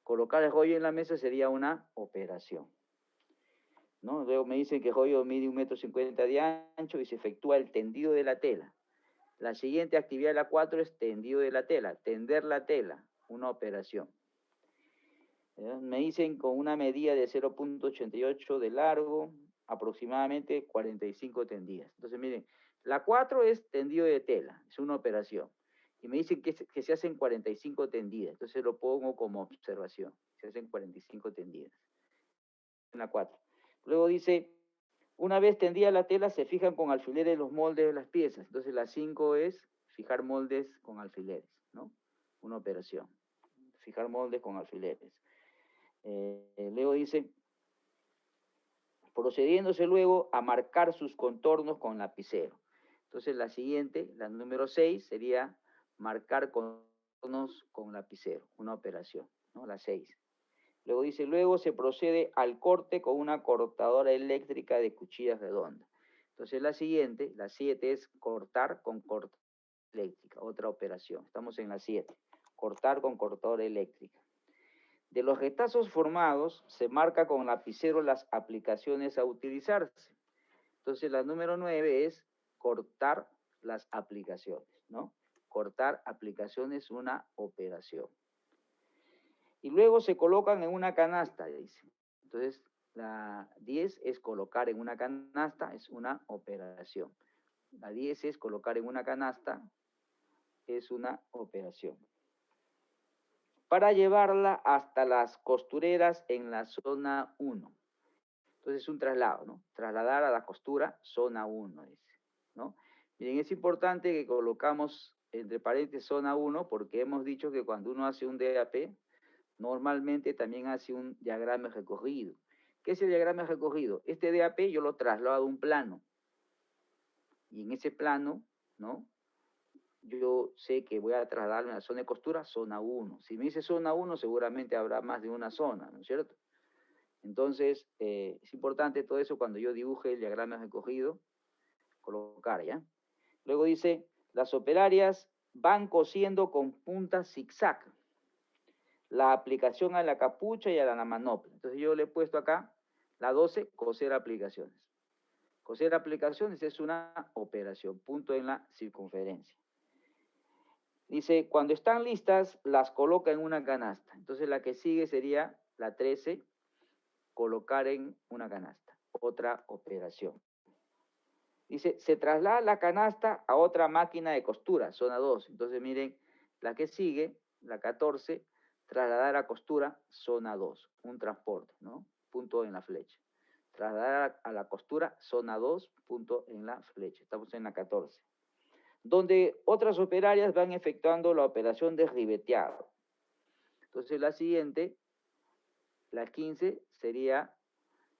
Colocar el rollo en la mesa sería una operación, ¿no? Luego me dicen que el rollo mide 1,50 m de ancho y se efectúa el tendido de la tela. La siguiente actividad, la 4, es tendido de la tela, tender la tela, una operación. Me dicen con una medida de 0,88 de largo, aproximadamente 45 tendidas. Entonces, miren, la 4 es tendido de tela, es una operación. Y me dicen que se hacen 45 tendidas, entonces lo pongo como observación. Se hacen 45 tendidas. En la 4. Luego dice, una vez tendida la tela, se fijan con alfileres los moldes de las piezas. Entonces, la 5 es fijar moldes con alfileres, ¿no? Una operación. Fijar moldes con alfileres. Luego dice, procediéndose luego a marcar sus contornos con lapicero. Entonces la siguiente, la número 6, sería marcar contornos con lapicero, una operación, ¿no? La 6. Luego dice, luego se procede al corte con una cortadora eléctrica de cuchillas redondas. Entonces la siguiente, la 7, es cortar con cortadora eléctrica, otra operación. Estamos en la 7, cortar con cortadora eléctrica. De los retazos formados se marca con lapicero las aplicaciones a utilizarse. Entonces la número 9 es cortar las aplicaciones, ¿no? Cortar aplicaciones, una operación. Y luego se colocan en una canasta, dice. Entonces la 10 es colocar en una canasta, es una operación. La 10 es colocar en una canasta, es una operación. Para llevarla hasta las costureras en la zona 1. Entonces es un traslado, ¿no? Trasladar a la costura, zona 1, dice, ¿no? Miren, es importante que colocamos entre paréntesis zona 1 porque hemos dicho que cuando uno hace un DAP, normalmente también hace un diagrama recorrido. ¿Qué es el diagrama recorrido? Este DAP yo lo traslado a un plano. Y en ese plano, ¿no? Yo sé que voy a trasladarme a la zona de costura, zona 1. Si me dice zona 1, seguramente habrá más de una zona, ¿no es cierto? Entonces, es importante todo eso cuando yo dibuje el diagrama recogido, colocar, ¿ya? Luego dice, las operarias van cosiendo con puntas zigzag la aplicación a la capucha y a la manopla. Entonces yo le he puesto acá la 12, coser aplicaciones. Coser aplicaciones es una operación, punto en la circunferencia. Dice, cuando están listas, las coloca en una canasta. Entonces la que sigue sería la 13, colocar en una canasta. Otra operación. Dice, se traslada la canasta a otra máquina de costura, zona 2. Entonces miren, la que sigue, la 14, trasladar a costura, zona 2. Un transporte, ¿no? Punto en la flecha. Trasladar a la costura, zona 2, punto en la flecha. Estamos en la 14. Donde otras operarias van efectuando la operación de ribeteado. Entonces la siguiente, la 15, sería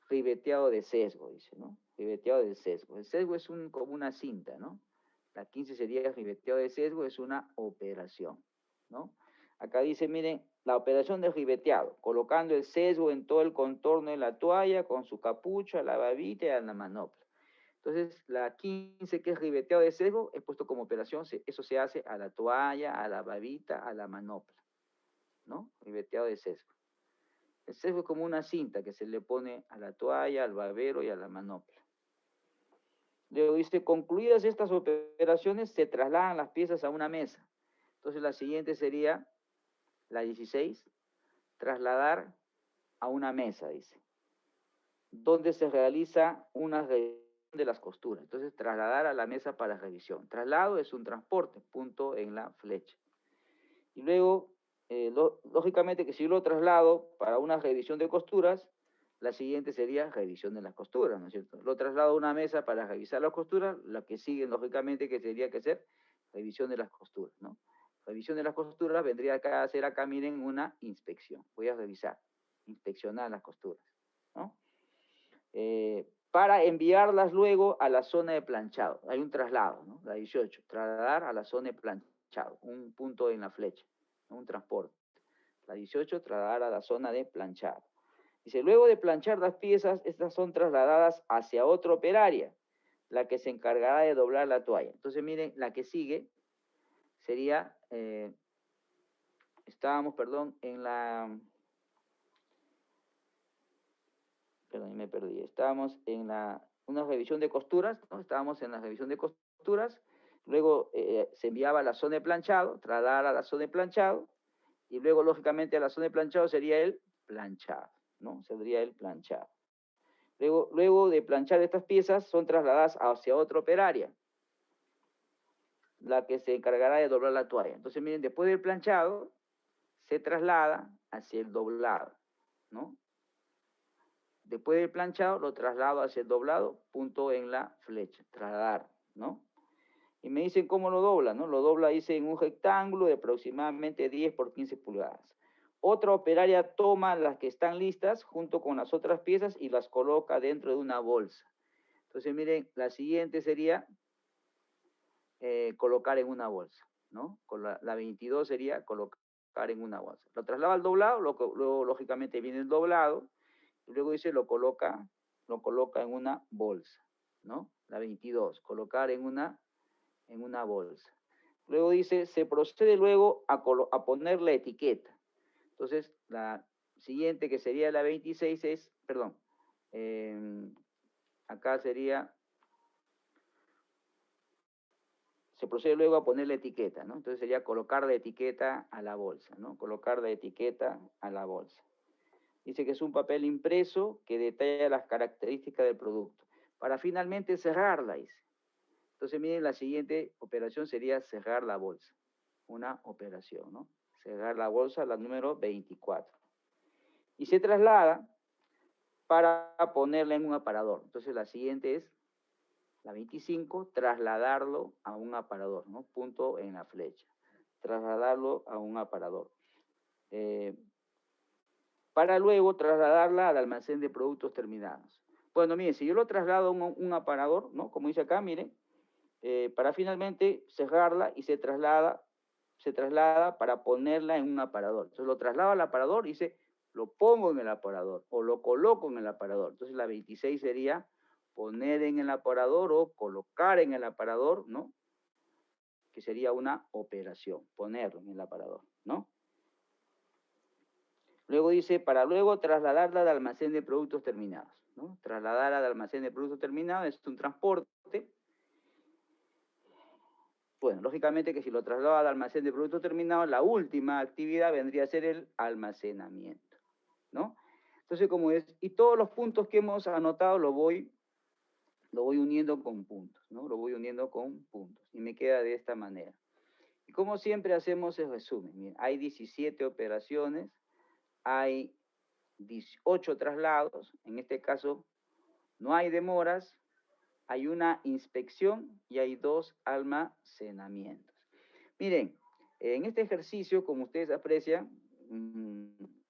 ribeteado de sesgo, dice, ¿no? Ribeteado de sesgo. El sesgo es como una cinta, ¿no? La 15 sería ribeteado de sesgo, es una operación, ¿no? Acá dice, miren, la operación de ribeteado, colocando el sesgo en todo el contorno de la toalla, con su capucha, la babita y la manopla. Entonces, la 15, que es ribeteado de sesgo, he puesto como operación, eso se hace a la toalla, a la babita, a la manopla, ¿no? Ribeteado de sesgo. El sesgo es como una cinta que se le pone a la toalla, al babero y a la manopla. Luego dice, concluidas estas operaciones, se trasladan las piezas a una mesa. Entonces la siguiente sería la 16, trasladar a una mesa, dice, donde se realiza una revisión de las costuras. Entonces, trasladar a la mesa para revisión. Traslado es un transporte, punto en la flecha. Y luego, lógicamente que si yo lo traslado para una revisión de costuras, la siguiente sería revisión de las costuras, ¿no es cierto? Lo traslado a una mesa para revisar las costuras, la que sigue, lógicamente, que tendría que ser revisión de las costuras, ¿no? Revisión de las costuras vendría acá a hacer acá, miren, una inspección. Voy a revisar, inspeccionar las costuras, ¿no? Para enviarlas luego a la zona de planchado. Hay un traslado, ¿no? La 18, trasladar a la zona de planchado, un punto en la flecha, ¿no? Un transporte. La 18, trasladar a la zona de planchado. Dice, luego de planchar las piezas, estas son trasladadas hacia otra operaria, la que se encargará de doblar la toalla. Entonces, miren, la que sigue sería, estábamos, perdón, en la... Perdón, me perdí. Estábamos en una revisión de costuras, ¿no? Estábamos en la revisión de costuras, luego se enviaba a la zona de planchado, trasladar a la zona de planchado, y luego, lógicamente, a la zona de planchado sería el planchado, ¿no? Sería el planchado. Luego de planchar estas piezas, son trasladadas hacia otra operaria, la que se encargará de doblar la toalla. Entonces, miren, después del planchado, se traslada hacia el doblado, ¿no? Después del planchado, lo traslado hacia el doblado, punto en la flecha, trasladar, ¿no? Y me dicen cómo lo dobla, ¿no? Lo dobla, dice, en un rectángulo de aproximadamente 10 por 15 pulgadas. otra operaria toma las que están listas junto con las otras piezas y las coloca dentro de una bolsa. Entonces, miren, la siguiente sería colocar en una bolsa, ¿no? Con la 22 sería colocar en una bolsa. Lo traslada al doblado, luego lógicamente viene el doblado, y luego dice lo coloca en una bolsa, ¿no? La 22, colocar en una bolsa. Luego dice, se procede luego a poner la etiqueta. Entonces, la siguiente, que sería la 26, es, perdón, acá sería, se procede luego a poner la etiqueta, ¿no? Entonces sería colocar la etiqueta a la bolsa, ¿no? Colocar la etiqueta a la bolsa. Dice que es un papel impreso que detalla las características del producto. Para finalmente cerrarla, dice. Entonces, miren, la siguiente operación sería cerrar la bolsa. Una operación, ¿no? Cerrar la bolsa, la número 24. Y se traslada para ponerla en un aparador. Entonces, la siguiente es la 25, trasladarlo a un aparador, ¿no? Punto en la flecha. Trasladarlo a un aparador. Para luego trasladarla al almacén de productos terminados. Bueno, miren, si yo lo traslado a un aparador, ¿no? Como dice acá, miren, para finalmente cerrarla y se traslada para ponerla en un aparador. Entonces lo traslado al aparador y dice, lo pongo en el aparador o lo coloco en el aparador. Entonces la 26 sería poner en el aparador o colocar en el aparador, ¿no? Que sería una operación, ponerlo en el aparador, ¿no? Luego dice, para luego trasladarla al almacén de productos terminados, ¿no? Trasladar al almacén de productos terminados es un transporte. Bueno, lógicamente que si lo traslado al almacén de productos terminados, la última actividad vendría a ser el almacenamiento, ¿no? Entonces, como es, y todos los puntos que hemos anotado lo voy uniendo con puntos, ¿no? Lo voy uniendo con puntos, y me queda de esta manera. Y como siempre hacemos el resumen, miren, hay 17 operaciones, hay 18 traslados, en este caso no hay demoras, hay una inspección y hay 2 almacenamientos. Miren, en este ejercicio, como ustedes aprecian,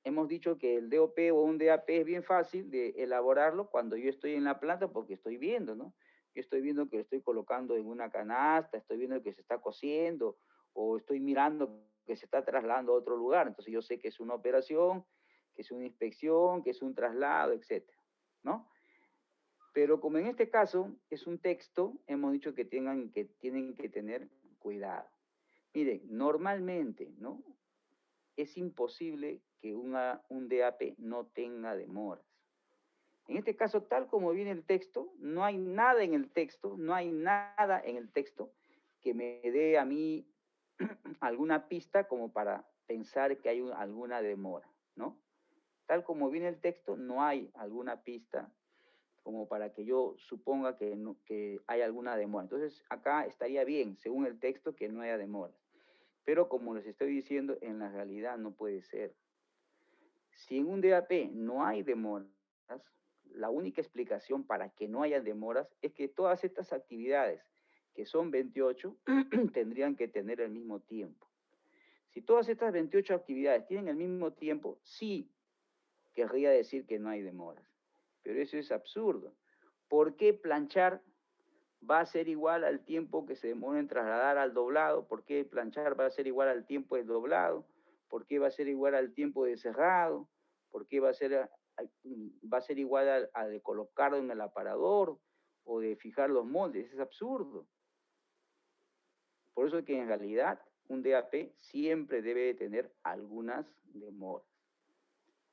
hemos dicho que el DOP o un DAP es bien fácil de elaborarlo cuando yo estoy en la planta porque estoy viendo, ¿no? Yo estoy viendo que lo estoy colocando en una canasta, estoy viendo que se está cociendo o estoy mirando que se está trasladando a otro lugar. Entonces yo sé que es una operación, que es una inspección, que es un traslado, etcétera, ¿no? Pero como en este caso es un texto, hemos dicho que tienen que tener cuidado. Miren, normalmente, ¿no? Es imposible que un DAP no tenga demoras. En este caso, tal como viene el texto, no hay nada en el texto, que me dé a mí alguna pista como para pensar que hay alguna demora, ¿no? Tal como viene el texto, no hay alguna pista como para que yo suponga que hay alguna demora. Entonces, acá estaría bien, según el texto, que no haya demora. Pero como les estoy diciendo, en la realidad no puede ser. Si en un DAP no hay demoras, la única explicación para que no haya demoras es que todas estas actividades, que son 28, tendrían que tener el mismo tiempo. Si todas estas 28 actividades tienen el mismo tiempo, sí querría decir que no hay demoras. Pero eso es absurdo. ¿Por qué planchar va a ser igual al tiempo que se demora en trasladar al doblado? ¿Por qué planchar va a ser igual al tiempo del doblado? ¿Por qué va a ser igual al tiempo de cerrado? ¿Por qué va a ser igual a de colocarlo en el aparador o de fijar los moldes? Es absurdo. Por eso es que en realidad un DAP siempre debe tener algunas demoras.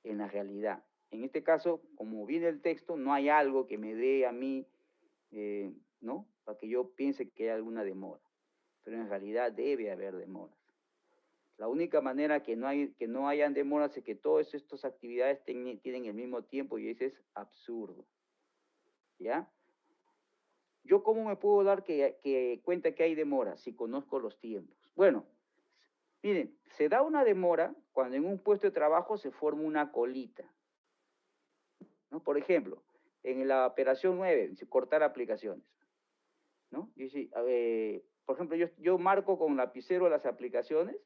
En la realidad. En este caso, como viene el texto, no hay algo que me dé a mí, ¿no? Para que yo piense que hay alguna demora. Pero en realidad debe haber demoras. La única manera que no hayan demoras es que todas estas actividades tienen el mismo tiempo y eso es absurdo. ¿Ya? ¿Yo cómo me puedo dar cuenta que hay demoras si conozco los tiempos? Bueno, miren, se da una demora cuando en un puesto de trabajo se forma una colita, ¿no? Por ejemplo, en la operación 9, cortar aplicaciones, ¿no? Por ejemplo, yo marco con lapicero las aplicaciones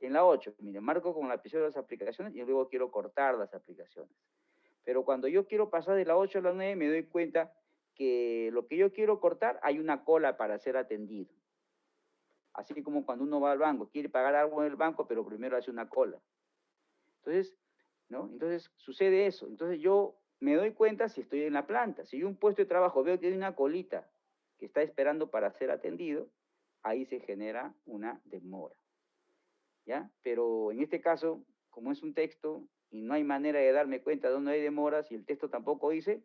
En la 8, miren, marco con lapicero las aplicaciones y luego quiero cortar las aplicaciones. Pero cuando yo quiero pasar de la 8 a la 9, me doy cuenta que lo que yo quiero cortar, hay una cola para ser atendido. Así como cuando uno va al banco, quiere pagar algo en el banco, pero primero hace una cola. Entonces, ¿no? Entonces sucede eso. Entonces yo me doy cuenta si estoy en la planta. Si yo un puesto de trabajo veo que hay una colita que está esperando para ser atendido, ahí se genera una demora. ¿Ya? Pero en este caso, como es un texto y no hay manera de darme cuenta de dónde hay demoras y el texto tampoco dice,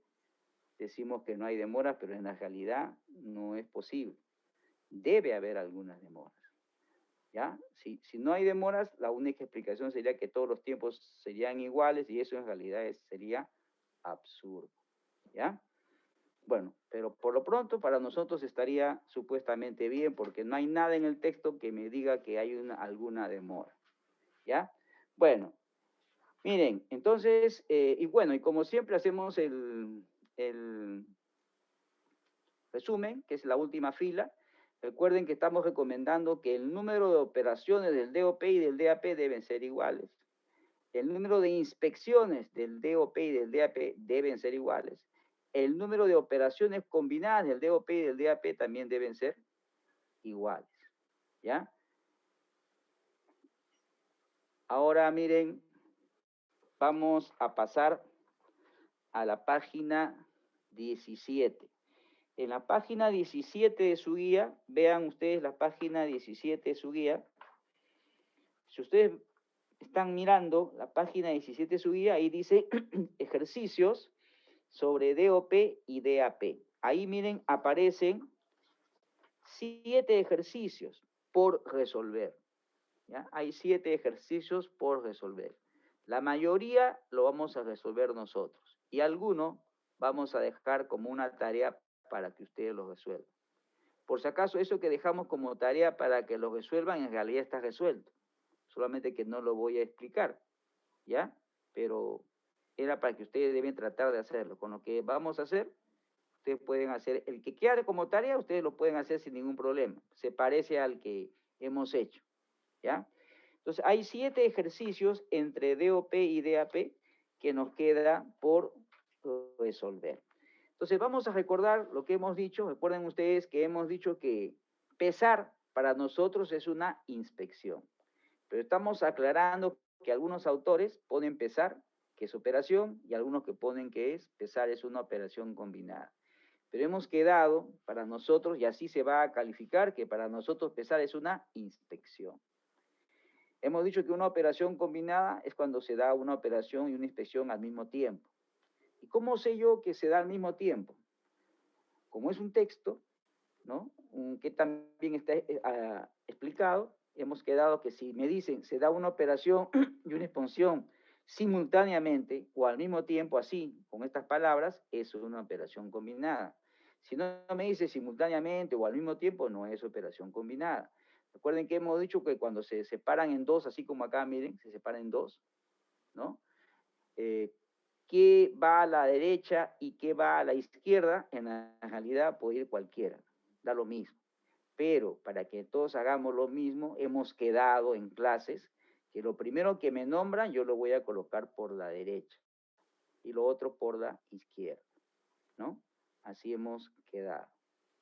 decimos que no hay demoras, pero en la realidad no es posible. Debe haber algunas demoras. ¿Ya? Si no hay demoras, la única explicación sería que todos los tiempos serían iguales y eso en realidad sería absurdo. ¿Ya? Bueno, pero por lo pronto para nosotros estaría supuestamente bien porque no hay nada en el texto que me diga que hay alguna demora. ¿Ya? Bueno, miren, entonces, y bueno, y como siempre hacemos el resumen, que es la última fila. Recuerden que estamos recomendando que el número de operaciones del DOP y del DAP deben ser iguales. El número de inspecciones del DOP y del DAP deben ser iguales. El número de operaciones combinadas del DOP y del DAP también deben ser iguales. ¿Ya? Ahora miren, vamos a pasar a la página 17. En la página 17 de su guía, vean ustedes la página 17 de su guía. Si ustedes están mirando la página 17 de su guía, ahí dice ejercicios sobre DOP y DAP. Ahí miren, aparecen 7 ejercicios por resolver. ¿Ya? Hay 7 ejercicios por resolver. La mayoría lo vamos a resolver nosotros y alguno vamos a dejar como una tarea para que ustedes lo resuelvan. Por si acaso, eso que dejamos como tarea para que lo resuelvan, en realidad está resuelto. Solamente que no lo voy a explicar, ¿ya? Pero era para que ustedes deben tratar de hacerlo. Con lo que vamos a hacer, ustedes pueden hacer, el que quede como tarea, ustedes lo pueden hacer sin ningún problema. Se parece al que hemos hecho, ¿ya? Entonces, hay 7 ejercicios entre DOP y DAP que nos queda por resolver. Entonces, vamos a recordar lo que hemos dicho. Recuerden ustedes que hemos dicho que pesar para nosotros es una inspección. Pero estamos aclarando que algunos autores ponen pesar, que es operación, y algunos que ponen que es pesar es una operación combinada. Pero hemos quedado para nosotros, y así se va a calificar, que para nosotros pesar es una inspección. Hemos dicho que una operación combinada es cuando se da una operación y una inspección al mismo tiempo. ¿Y cómo sé yo que se da al mismo tiempo? Como es un texto, ¿no? Que también está explicado, hemos quedado que si me dicen se da una operación y una expansión simultáneamente o al mismo tiempo así, con estas palabras, eso es una operación combinada. Si no me dice simultáneamente o al mismo tiempo, no es operación combinada. Recuerden que hemos dicho que cuando se separan en dos, así como acá, miren, se separan en dos, ¿no? ¿Qué va a la derecha y qué va a la izquierda? En la realidad puede ir cualquiera, da lo mismo. Pero para que todos hagamos lo mismo, hemos quedado en clases que lo primero que me nombran yo lo voy a colocar por la derecha y lo otro por la izquierda, ¿no? Así hemos quedado,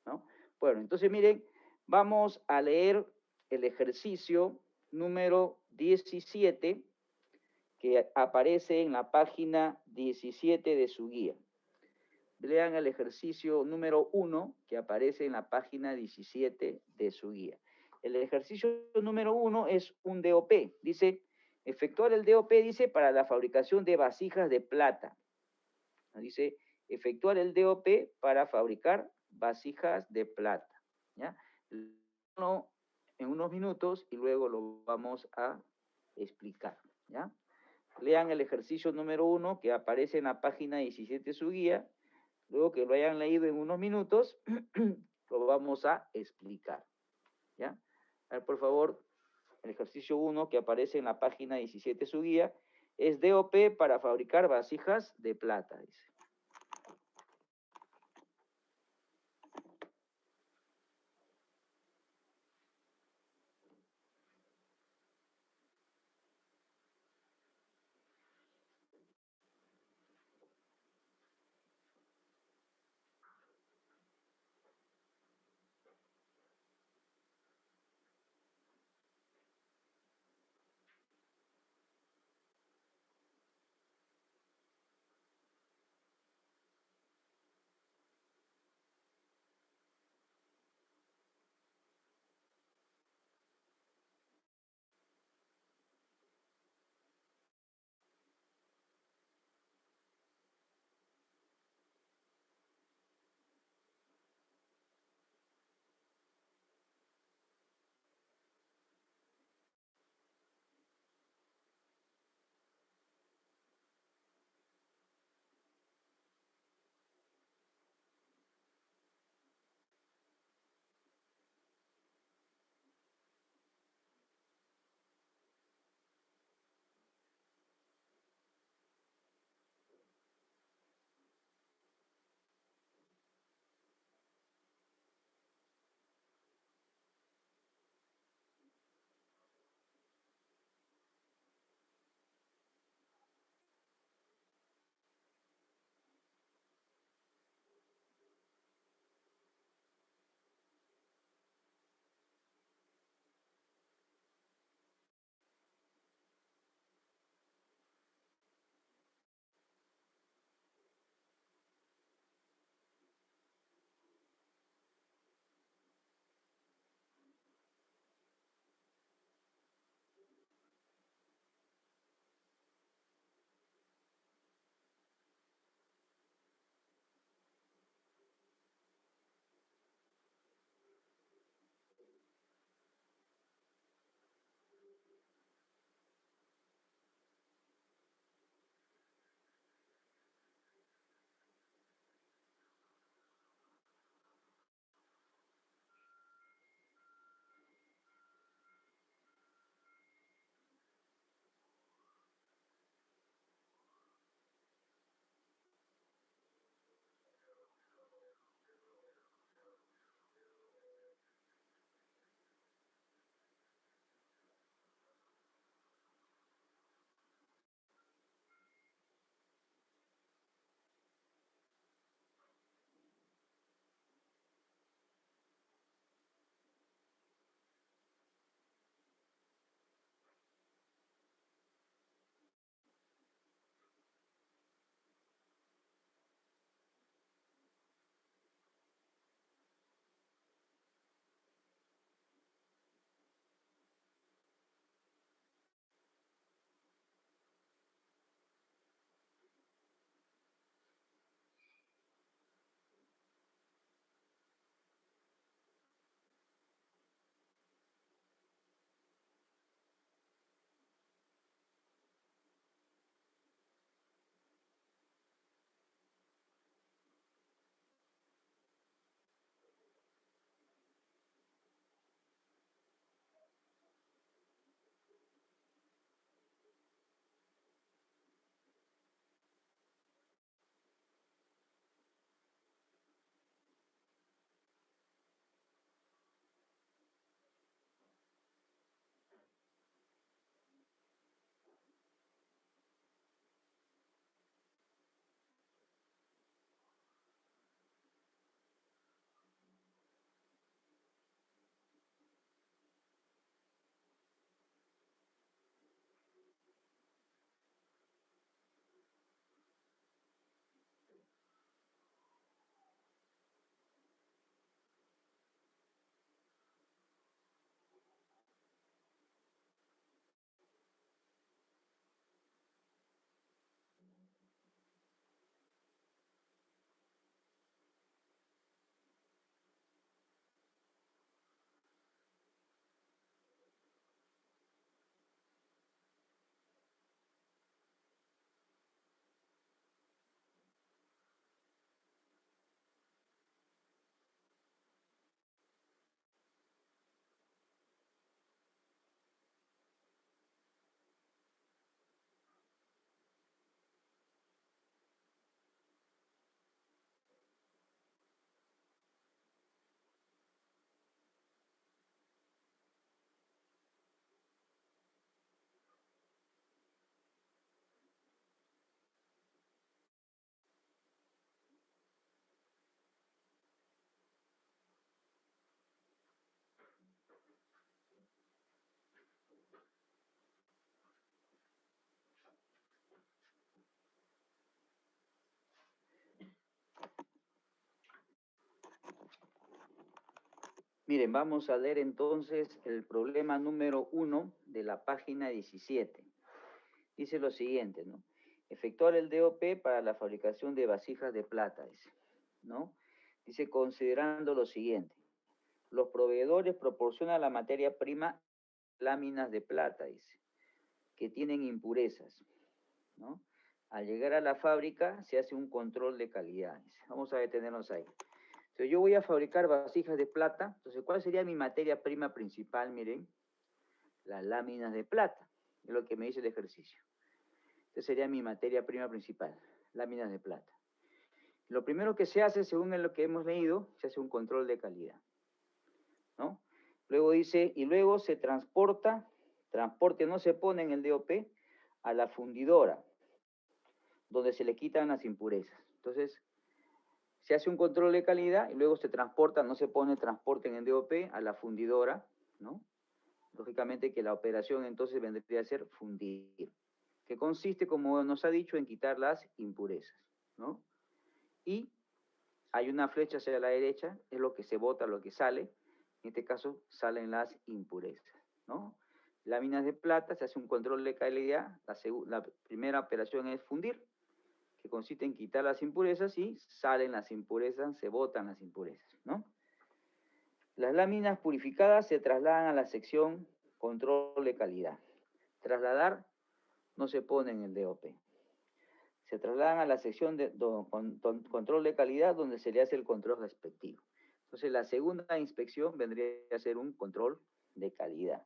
¿no? Bueno, entonces miren, vamos a leer el ejercicio número 17 que aparece en la página 17 de su guía. Lean el ejercicio número 1 que aparece en la página 17 de su guía. El ejercicio número 1 es un DOP. Dice, efectuar el DOP, dice, para la fabricación de vasijas de plata. Dice, efectuar el DOP para fabricar vasijas de plata. ¿Ya? En unos minutos y luego lo vamos a explicar. ¿Ya? Lean el ejercicio número 1 que aparece en la página 17 de su guía. Luego que lo hayan leído en unos minutos, lo vamos a explicar. ¿Ya? A ver, por favor, el ejercicio 1 que aparece en la página 17 de su guía es DOP para fabricar vasijas de plata, dice. Miren, vamos a leer entonces el problema número 1 de la página 17. Dice lo siguiente, ¿no? Efectuar el DOP para la fabricación de vasijas de plata, dice, ¿no? Dice, considerando lo siguiente. Los proveedores proporcionan la materia prima láminas de plata, dice, que tienen impurezas, ¿no? Al llegar a la fábrica se hace un control de calidad, dice. Vamos a detenernos ahí. Entonces, yo voy a fabricar vasijas de plata. Entonces, ¿cuál sería mi materia prima principal? Miren, las láminas de plata. Es lo que me dice el ejercicio. Esa sería mi materia prima principal, láminas de plata. Lo primero que se hace, según lo que hemos leído, se hace un control de calidad, ¿no? Luego dice, y luego se transporte no se pone en el DOP, a la fundidora, donde se le quitan las impurezas. Entonces, se hace un control de calidad y luego se transporta, no se pone transporte en el DOP, a la fundidora, ¿no? Lógicamente que la operación entonces vendría a ser fundir, que consiste, como nos ha dicho, en quitar las impurezas, ¿no? Y hay una flecha hacia la derecha, es lo que se bota, lo que sale. En este caso salen las impurezas, ¿no? Láminas de plata, se hace un control de calidad. La primera operación es fundir, que consiste en quitar las impurezas y salen las impurezas, se botan las impurezas, ¿no? Las láminas purificadas se trasladan a la sección control de calidad. Trasladar no se pone en el DOP. Se trasladan a la sección de control de calidad, donde se le hace el control respectivo. Entonces, la segunda inspección vendría a ser un control de calidad,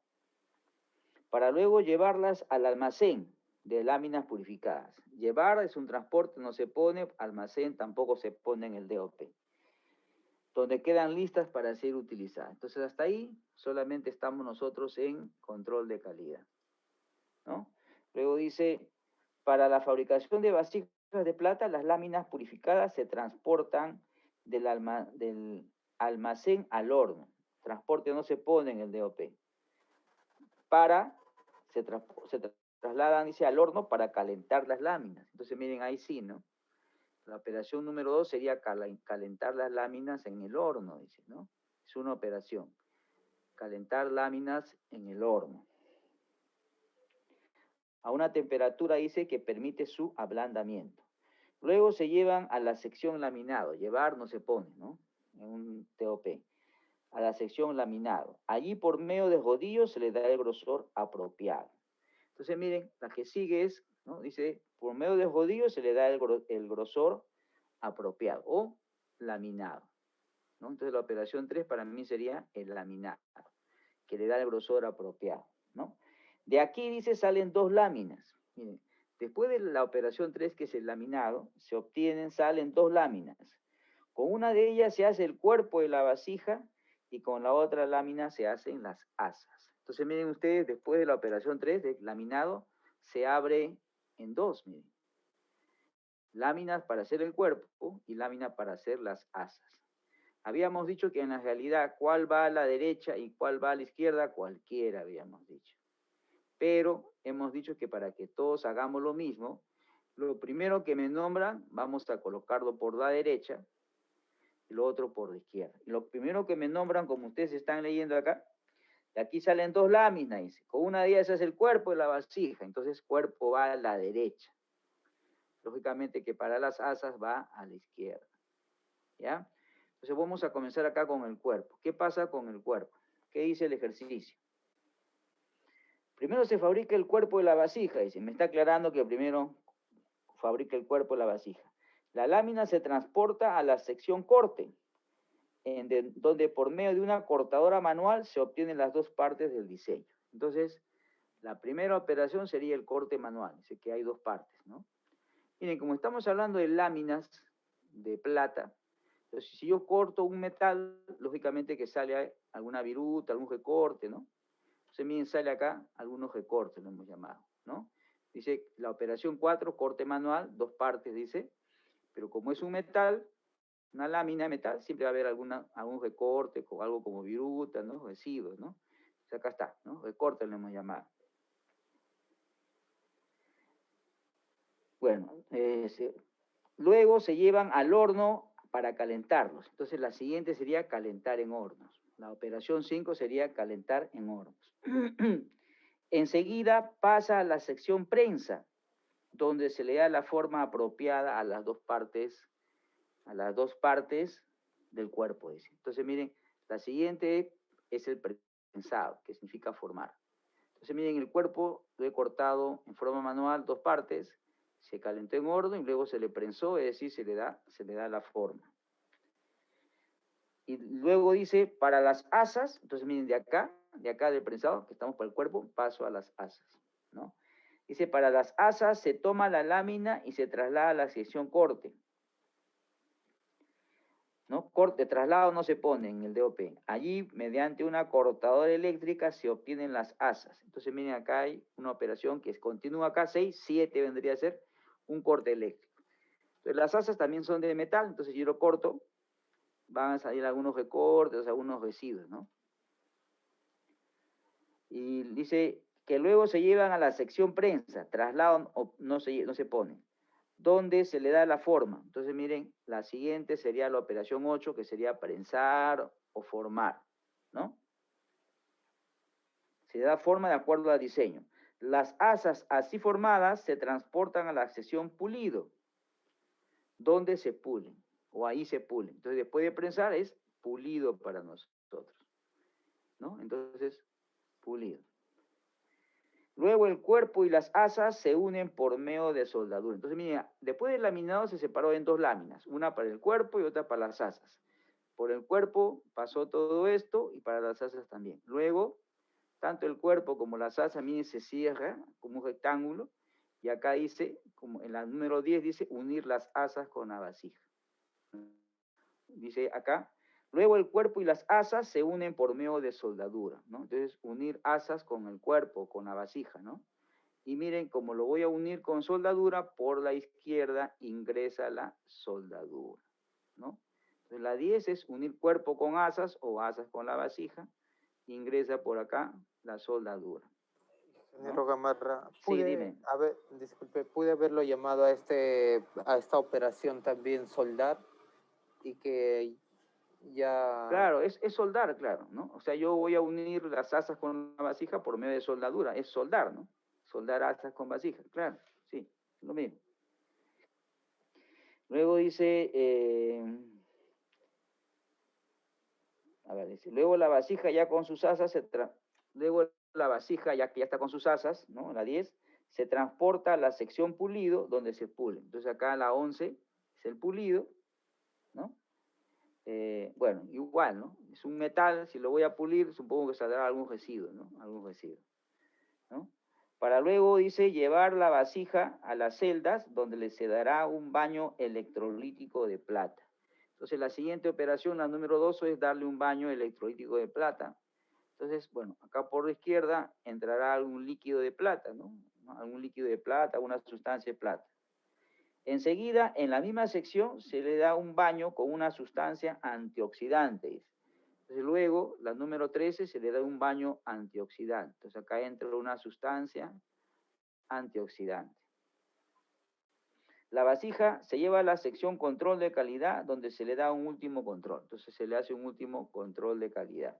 para luego llevarlas al almacén de láminas purificadas. Llevar es un transporte, no se pone, almacén tampoco se pone en el DOP, donde quedan listas para ser utilizadas. Entonces, hasta ahí solamente estamos nosotros en control de calidad, ¿no? Luego dice, para la fabricación de vasijas de plata, las láminas purificadas se transportan del almacén al horno. Transporte no se pone en el DOP. Se trasladan, dice, al horno para calentar las láminas. Entonces, miren, ahí sí, ¿no? La operación número 2 sería calentar las láminas en el horno, dice, ¿no? Es una operación. Calentar láminas en el horno. A una temperatura, dice, que permite su ablandamiento. Luego se llevan a la sección laminado. Llevar no se pone, ¿no? En un TOP. A la sección laminado. Allí, por medio de rodillos, se le da el grosor apropiado. Entonces, miren, la que sigue es, ¿no? Dice, por medio de rodillos se le da el grosor apropiado o laminado, ¿no? Entonces, la operación 3 para mí sería el laminado, que le da el grosor apropiado, ¿no? De aquí, dice, salen dos láminas. Miren, después de la operación 3, que es el laminado, salen dos láminas. Con una de ellas se hace el cuerpo de la vasija y con la otra lámina se hacen las asas. Entonces, miren ustedes, después de la operación 3, de laminado, se abre en dos, miren. Láminas para hacer el cuerpo y lámina para hacer las asas. Habíamos dicho que en la realidad, ¿cuál va a la derecha y cuál va a la izquierda? Cualquiera, habíamos dicho. Pero hemos dicho que para que todos hagamos lo mismo, lo primero que me nombran, vamos a colocarlo por la derecha y lo otro por la izquierda. Y lo primero que me nombran, como ustedes están leyendo acá, de aquí salen dos láminas, dice. Con una de ellas es el cuerpo de la vasija, entonces cuerpo va a la derecha. Lógicamente que para las asas va a la izquierda, ¿ya? Entonces vamos a comenzar acá con el cuerpo. ¿Qué pasa con el cuerpo? ¿Qué dice el ejercicio? Primero se fabrica el cuerpo de la vasija, dice. Me está aclarando que primero fabrica el cuerpo de la vasija. La lámina se transporta a la sección corte, donde por medio de una cortadora manual se obtienen las dos partes del diseño. Entonces, la primera operación sería el corte manual. Dice que hay dos partes, ¿no? Miren, como estamos hablando de láminas de plata, entonces si yo corto un metal, lógicamente que sale alguna viruta, algún recorte, ¿no? Entonces, miren, sale acá algunos recortes, lo hemos llamado, ¿no? Dice la operación 4, corte manual, dos partes, dice, pero como es un metal, una lámina de metal, siempre va a haber algún recorte, algo como viruta, ¿no? Residuos, ¿no? O sea, acá está, ¿no? Recorte lo hemos llamado. Bueno, luego se llevan al horno para calentarlos. Entonces, la siguiente sería calentar en hornos. La operación 5 sería calentar en hornos. Enseguida pasa a la sección prensa, donde se le da la forma apropiada a las dos partes del cuerpo. Dice. Entonces, miren, la siguiente es el prensado, que significa formar. Entonces, miren, el cuerpo lo he cortado en forma manual, dos partes, se calentó en horno y luego se le prensó, es decir, se le da la forma. Y luego dice, para las asas, entonces miren, de acá del prensado, que estamos para el cuerpo, paso a las asas, ¿no? Dice, para las asas se toma la lámina y se traslada a la sección corte. ¿No? Corte, traslado no se pone en el DOP. Allí, mediante una cortadora eléctrica, se obtienen las asas. Entonces, miren, acá hay una operación que continúa acá, 6, 7 vendría a ser un corte eléctrico. Entonces, las asas también son de metal, entonces yo lo corto, van a salir algunos recortes, algunos residuos, ¿no? Y dice que luego se llevan a la sección prensa, traslado no se pone, donde se le da la forma. Entonces, miren, la siguiente sería la operación 8, que sería prensar o formar, ¿no? Se da forma de acuerdo al diseño. Las asas así formadas se transportan a la sección pulido, donde se pulen, o ahí se pulen. Entonces, después de prensar es pulido para nosotros, ¿no? Entonces, pulido. Luego el cuerpo y las asas se unen por medio de soldadura. Entonces, mira, después del laminado se separó en dos láminas, una para el cuerpo y otra para las asas. Por el cuerpo pasó todo esto y para las asas también. Luego, tanto el cuerpo como las asas, miren, se cierra como un rectángulo y acá dice, como en la número 10 dice, unir las asas con la vasija. Dice acá, luego el cuerpo y las asas se unen por medio de soldadura, ¿no? Entonces, unir asas con el cuerpo, con la vasija, ¿no? Y miren, como lo voy a unir con soldadura, por la izquierda ingresa la soldadura, ¿no? Entonces, la 10 es unir cuerpo con asas o asas con la vasija, ingresa por acá la soldadura. Ingeniero Gamarra, Sí, dime. pude haberlo llamado a esta operación también soldar y que ya... Claro, es soldar, claro, ¿no? O sea, yo voy a unir las asas con la vasija por medio de soldadura, es soldar, ¿no? Soldar asas con vasija, claro, sí, lo mismo. Luego dice, a ver, dice, luego la vasija ya con sus asas, luego la vasija ya que ya está con sus asas, ¿no? La 10, se transporta a la sección pulido donde se pule. Entonces acá la 11 es el pulido, ¿no? Bueno, igual, ¿no? Es un metal, si lo voy a pulir, supongo que saldrá algún residuo, ¿no? Algún residuo, ¿no? Para luego, dice, llevar la vasija a las celdas donde se dará un baño electrolítico de plata. Entonces, la siguiente operación, la número 2, es darle un baño electrolítico de plata. Entonces, bueno, acá por la izquierda entrará algún líquido de plata, ¿no? Algún líquido de plata, una sustancia de plata. Enseguida, en la misma sección, se le da un baño con una sustancia antioxidante. Entonces, luego, la número 13, se le da un baño antioxidante. Entonces, acá entra una sustancia antioxidante. La vasija se lleva a la sección control de calidad, donde se le da un último control. Entonces, se le hace un último control de calidad.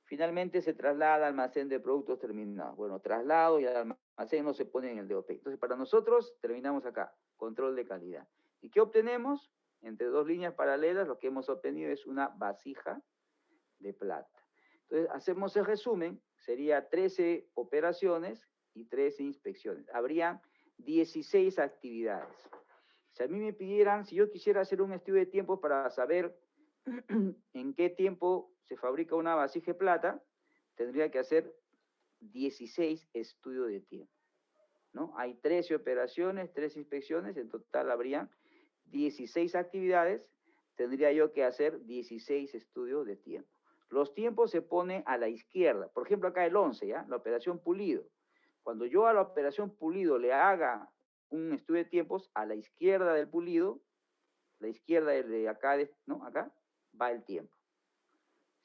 Finalmente, se traslada al almacén de productos terminados. Bueno, traslado y almacén no se pone en el DOP. Entonces, para nosotros, terminamos acá, control de calidad. ¿Y qué obtenemos? Entre dos líneas paralelas, lo que hemos obtenido es una vasija de plata. Entonces, hacemos el resumen, sería 13 operaciones y 13 inspecciones. Habrían 16 actividades. Si a mí me pidieran, si yo quisiera hacer un estudio de tiempo para saber en qué tiempo se fabrica una vasija de plata, tendría que hacer 16 estudios de tiempo, ¿no? Hay 13 operaciones, 13 inspecciones, en total habrían 16 actividades, tendría yo que hacer 16 estudios de tiempo. Los tiempos se ponen a la izquierda, por ejemplo acá el 11, ¿ya? La operación pulido. Cuando yo a la operación pulido le haga un estudio de tiempos, a la izquierda del pulido, la izquierda de acá, ¿no? Acá va el tiempo.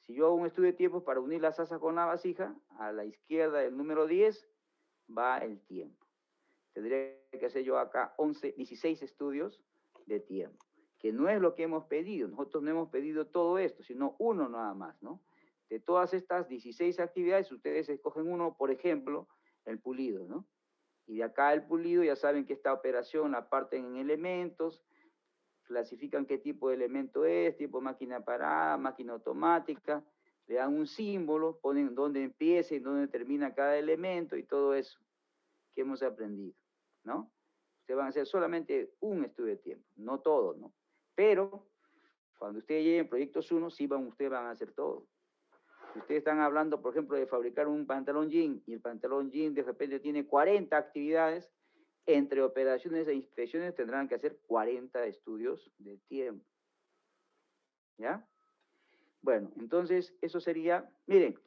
Si yo hago un estudio de tiempos para unir las asas con la vasija, a la izquierda del número 10 va el tiempo. Tendría que hacer yo acá 16 estudios de tiempo. que no es lo que hemos pedido. Nosotros no hemos pedido todo esto, sino uno nada más, ¿no? De todas estas 16 actividades, ustedes escogen uno, por ejemplo, el pulido, ¿no? Y de acá el pulido, ya saben que esta operación la parten en elementos, clasifican qué tipo de elemento es, tipo máquina parada, máquina automática, le dan un símbolo, ponen dónde empieza y dónde termina cada elemento y todo eso que hemos aprendido, ¿no? Ustedes van a hacer solamente un estudio de tiempo, no todo, ¿no? Pero cuando ustedes lleguen proyectos 1, sí ustedes van a hacer todo. Si ustedes están hablando, por ejemplo, de fabricar un pantalón jean y el pantalón jean de repente tiene 40 actividades, entre operaciones e inspecciones tendrán que hacer 40 estudios de tiempo. ¿Ya? Bueno, entonces eso sería, miren,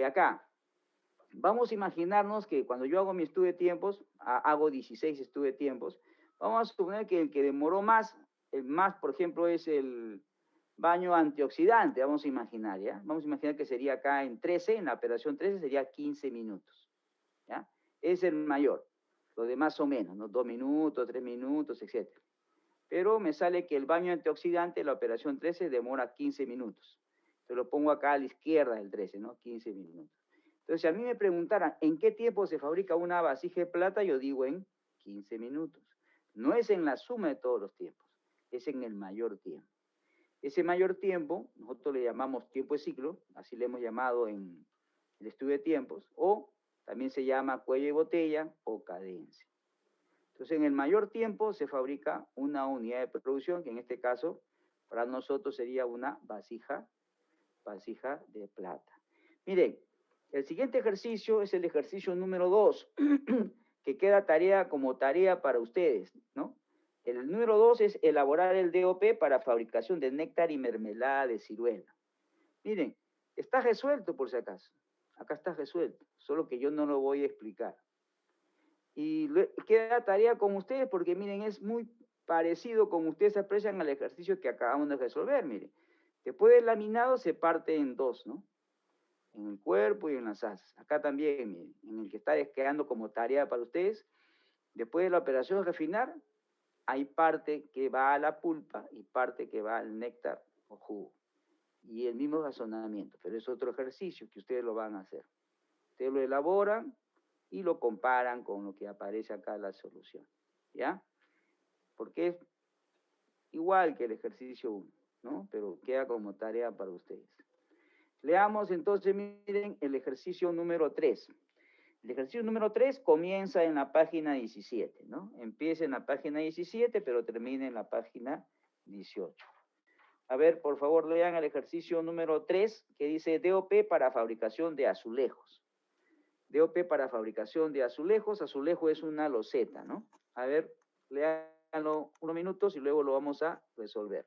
acá, vamos a imaginarnos que cuando yo hago mi estudio de tiempos, hago 16 estudios de tiempos, vamos a suponer que el que demoró más, el más, por ejemplo, es el baño antioxidante, vamos a imaginar, ¿ya? Vamos a imaginar que sería acá en 13, en la operación 13 sería 15 minutos, ¿ya? Es el mayor, lo de más o menos, ¿no? 2 minutos, 3 minutos, etc. Pero me sale que el baño antioxidante, la operación 13, demora 15 minutos. Te lo pongo acá a la izquierda del 13, ¿no? 15 minutos. Entonces, si a mí me preguntaran en qué tiempo se fabrica una vasija de plata, yo digo en 15 minutos. No es en la suma de todos los tiempos, es en el mayor tiempo. Ese mayor tiempo, nosotros le llamamos tiempo de ciclo, así le hemos llamado en el estudio de tiempos, o también se llama cuello de botella o cadencia. Entonces, en el mayor tiempo se fabrica una unidad de producción, que en este caso, para nosotros sería una vasija de plata. Miren, el siguiente ejercicio es el ejercicio número 2, que queda como tarea para ustedes, ¿no? El número 2 es elaborar el DOP para fabricación de néctar y mermelada de ciruela. Miren, está resuelto por si acaso. Acá está resuelto, solo que yo no lo voy a explicar. Y queda tarea con ustedes porque, miren, es muy parecido como ustedes aprecian al ejercicio que acabamos de resolver, miren. Después del laminado se parte en dos, ¿no? En el cuerpo y en las asas. Acá también, miren, en el que está quedando como tarea para ustedes. Después de la operación de refinar, hay parte que va a la pulpa y parte que va al néctar o jugo. Y el mismo razonamiento, pero es otro ejercicio que ustedes lo van a hacer. Ustedes lo elaboran y lo comparan con lo que aparece acá en la solución, ¿ya? Porque es igual que el ejercicio 1, ¿no? Pero queda como tarea para ustedes. Leamos entonces, miren, el ejercicio número 3. El ejercicio número 3 comienza en la página 17, ¿no? Empieza en la página 17, pero termina en la página 18. A ver, por favor, lean el ejercicio número 3, que dice DOP para fabricación de azulejos. DOP para fabricación de azulejos. Azulejo es una loseta, ¿no? A ver, léanlo unos minutos y luego lo vamos a resolver.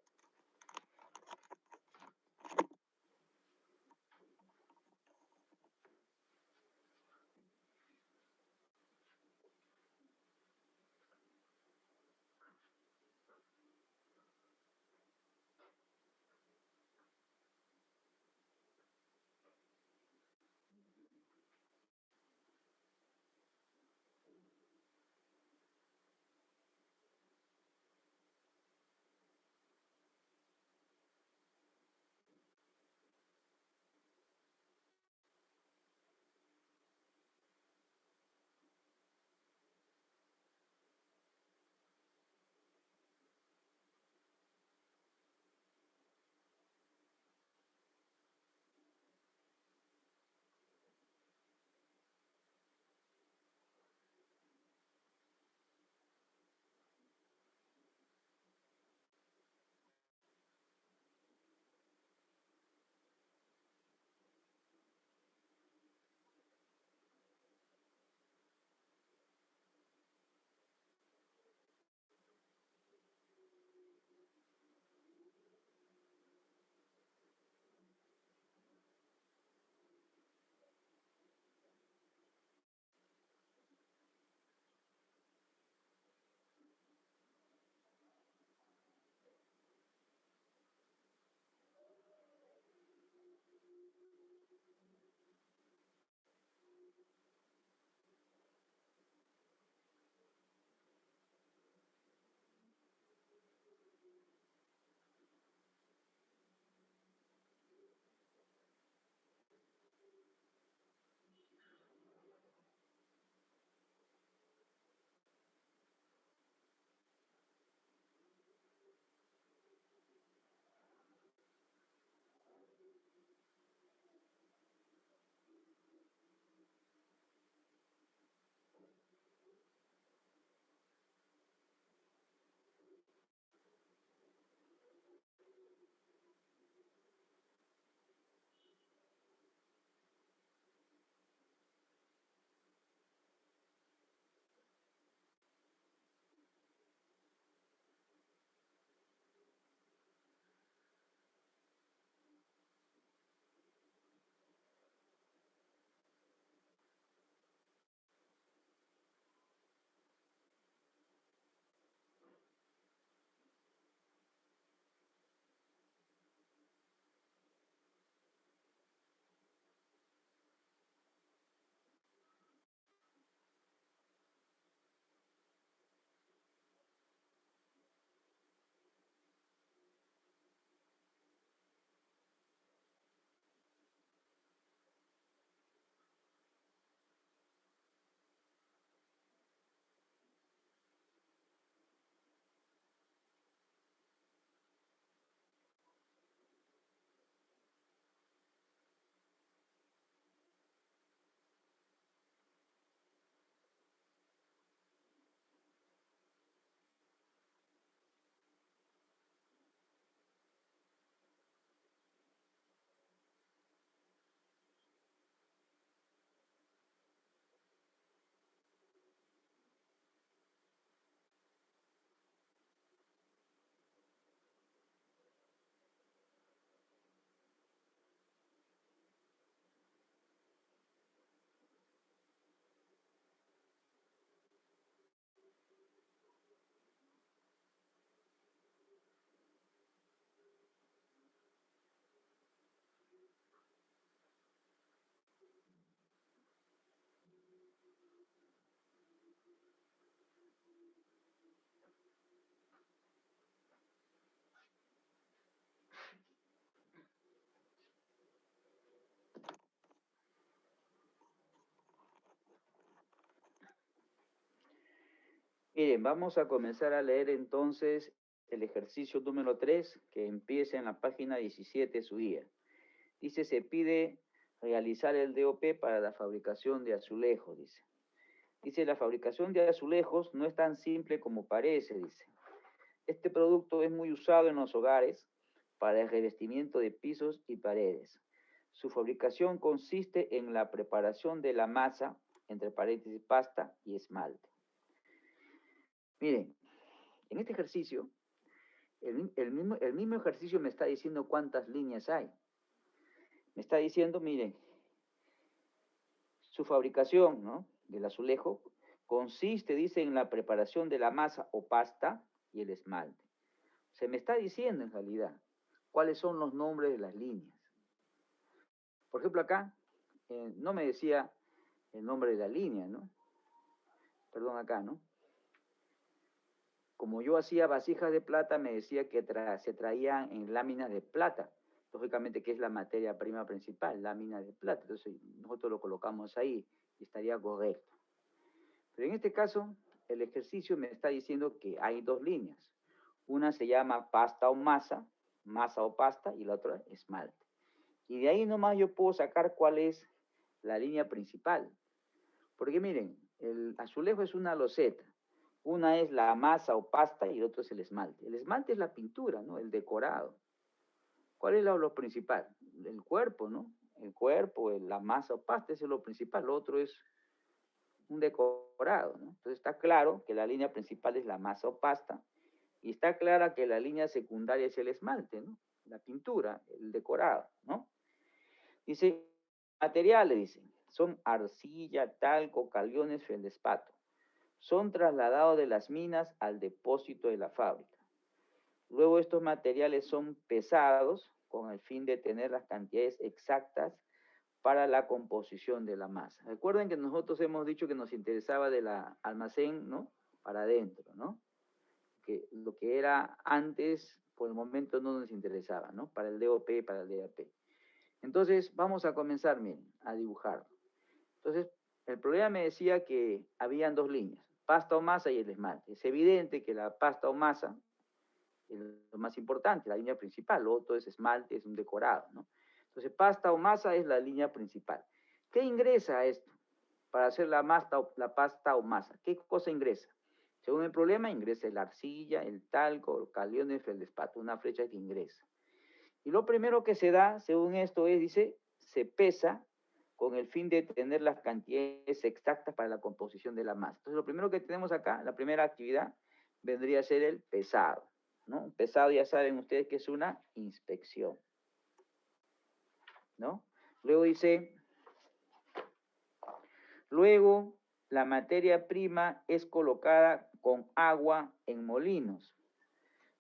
Miren, vamos a comenzar a leer entonces el ejercicio número 3, que empieza en la página 17 de su guía. Dice, se pide realizar el DOP para la fabricación de azulejos, dice. Dice, la fabricación de azulejos no es tan simple como parece, dice. Este producto es muy usado en los hogares para el revestimiento de pisos y paredes. Su fabricación consiste en la preparación de la masa, entre paréntesis, pasta y esmalte. Miren, en este ejercicio, el mismo ejercicio me está diciendo cuántas líneas hay. Me está diciendo, miren, su fabricación, ¿no?, del azulejo consiste, dice, en la preparación de la masa o pasta y el esmalte. Se me está diciendo en realidad cuáles son los nombres de las líneas. Por ejemplo, acá no me decía el nombre de la línea, ¿no? Perdón, acá, ¿no? Como yo hacía vasijas de plata, me decía que se traían en láminas de plata. Lógicamente que es la materia prima principal, lámina de plata. Entonces nosotros lo colocamos ahí y estaría correcto. Pero en este caso, el ejercicio me está diciendo que hay dos líneas. Una se llama pasta o masa, masa o pasta, y la otra esmalte. Y de ahí nomás yo puedo sacar cuál es la línea principal. Porque miren, el azulejo es una loseta. Una es la masa o pasta y el otro es el esmalte. El esmalte es la pintura, ¿no?, el decorado. ¿Cuál es lo principal? El cuerpo, ¿no? El cuerpo, la masa o pasta, eso es lo principal. Lo otro es un decorado, ¿no? Entonces está claro que la línea principal es la masa o pasta y está clara que la línea secundaria es el esmalte, ¿no?, la pintura, el decorado, ¿no? Dice, materiales, dice, son arcilla, talco, caliones, feldespato. Son trasladados de las minas al depósito de la fábrica. Luego estos materiales son pesados con el fin de tener las cantidades exactas para la composición de la masa. Recuerden que nosotros hemos dicho que nos interesaba del almacén, ¿no?, para adentro, ¿no? Que lo que era antes, por el momento no nos interesaba, ¿no? Para el DOP, para el DAP. Entonces, vamos a comenzar, miren, a dibujar. Entonces, el problema me decía que habían dos líneas, pasta o masa y el esmalte. Es evidente que la pasta o masa es lo más importante, la línea principal, lo otro es esmalte, es un decorado, ¿no? Entonces, pasta o masa es la línea principal. ¿Qué ingresa a esto para hacer la pasta o masa? ¿Qué cosa ingresa? Según el problema, ingresa la arcilla, el talco, el calión, el feldespato, una flecha que ingresa. Y lo primero que se da, según esto, es, dice, se pesa con el fin de tener las cantidades exactas para la composición de la masa. Entonces, lo primero que tenemos acá, la primera actividad, vendría a ser el pesado, ¿no? Pesado, ya saben ustedes que es una inspección, ¿no? Luego dice, luego la materia prima es colocada con agua en molinos.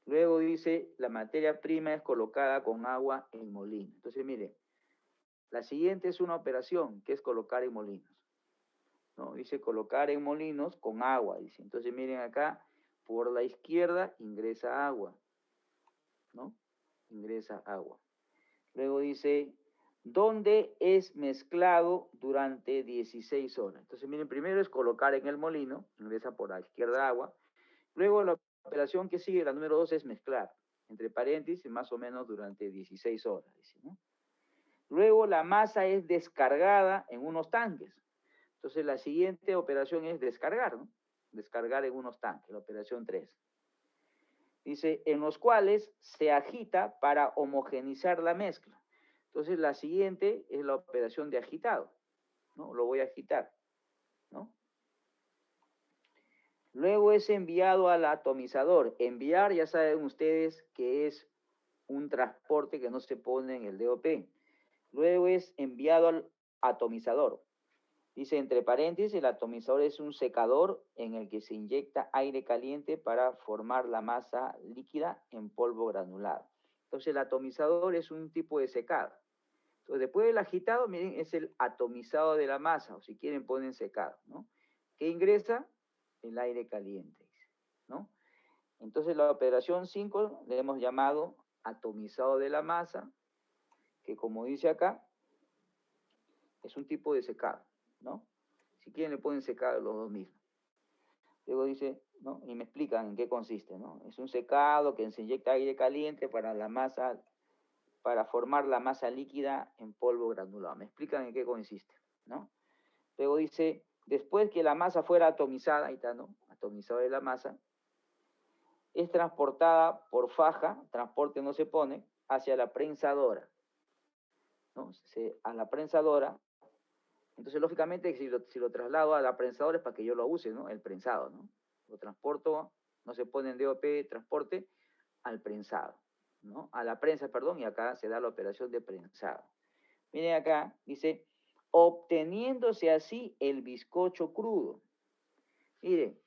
Luego dice, la materia prima es colocada con agua en molinos. Entonces, miren, la siguiente es una operación, que es colocar en molinos, ¿no? Dice colocar en molinos con agua, dice. Entonces, miren acá, por la izquierda ingresa agua, ¿no? Ingresa agua. Luego dice, ¿dónde es mezclado durante 16 horas? Entonces, miren, primero es colocar en el molino, ingresa por la izquierda agua. Luego la operación que sigue, la número 2, es mezclar, entre paréntesis, más o menos durante 16 horas, dice, ¿no? Luego la masa es descargada en unos tanques. Entonces la siguiente operación es descargar, ¿no? Descargar en unos tanques, la operación 3. Dice, en los cuales se agita para homogenizar la mezcla. Entonces la siguiente es la operación de agitado, ¿no? Lo voy a agitar, ¿no? Luego es enviado al atomizador. Enviar, ya saben ustedes que es un transporte que no se pone en el DOP. Luego es enviado al atomizador. Dice entre paréntesis, el atomizador es un secador en el que se inyecta aire caliente para formar la masa líquida en polvo granulado. Entonces el atomizador es un tipo de secado. Entonces después del agitado, miren, es el atomizado de la masa, o si quieren ponen secado, ¿no? ¿Qué ingresa? El aire caliente, ¿no? Entonces la operación 5 le hemos llamado atomizado de la masa, que como dice acá, es un tipo de secado, ¿no? Si quieren le ponen secado los dos mismos. Luego dice, ¿no? Y me explican en qué consiste, ¿no? Es un secado que se inyecta aire caliente para la masa, para formar la masa líquida en polvo granulado. Me explican en qué consiste, ¿no? Luego dice, después que la masa fuera atomizada, ahí está, ¿no? Atomizada de la masa, es transportada por faja, transporte no se pone, hacia la prensadora, ¿no? A la prensadora. Entonces, lógicamente, si lo traslado a la prensadora es para que yo lo use, ¿no? El prensado, ¿no? Lo transporto, no se pone en DOP, transporte al prensado, ¿no? A la prensa, perdón, y acá se da la operación de prensado. Miren acá, dice, obteniéndose así el bizcocho crudo. Miren,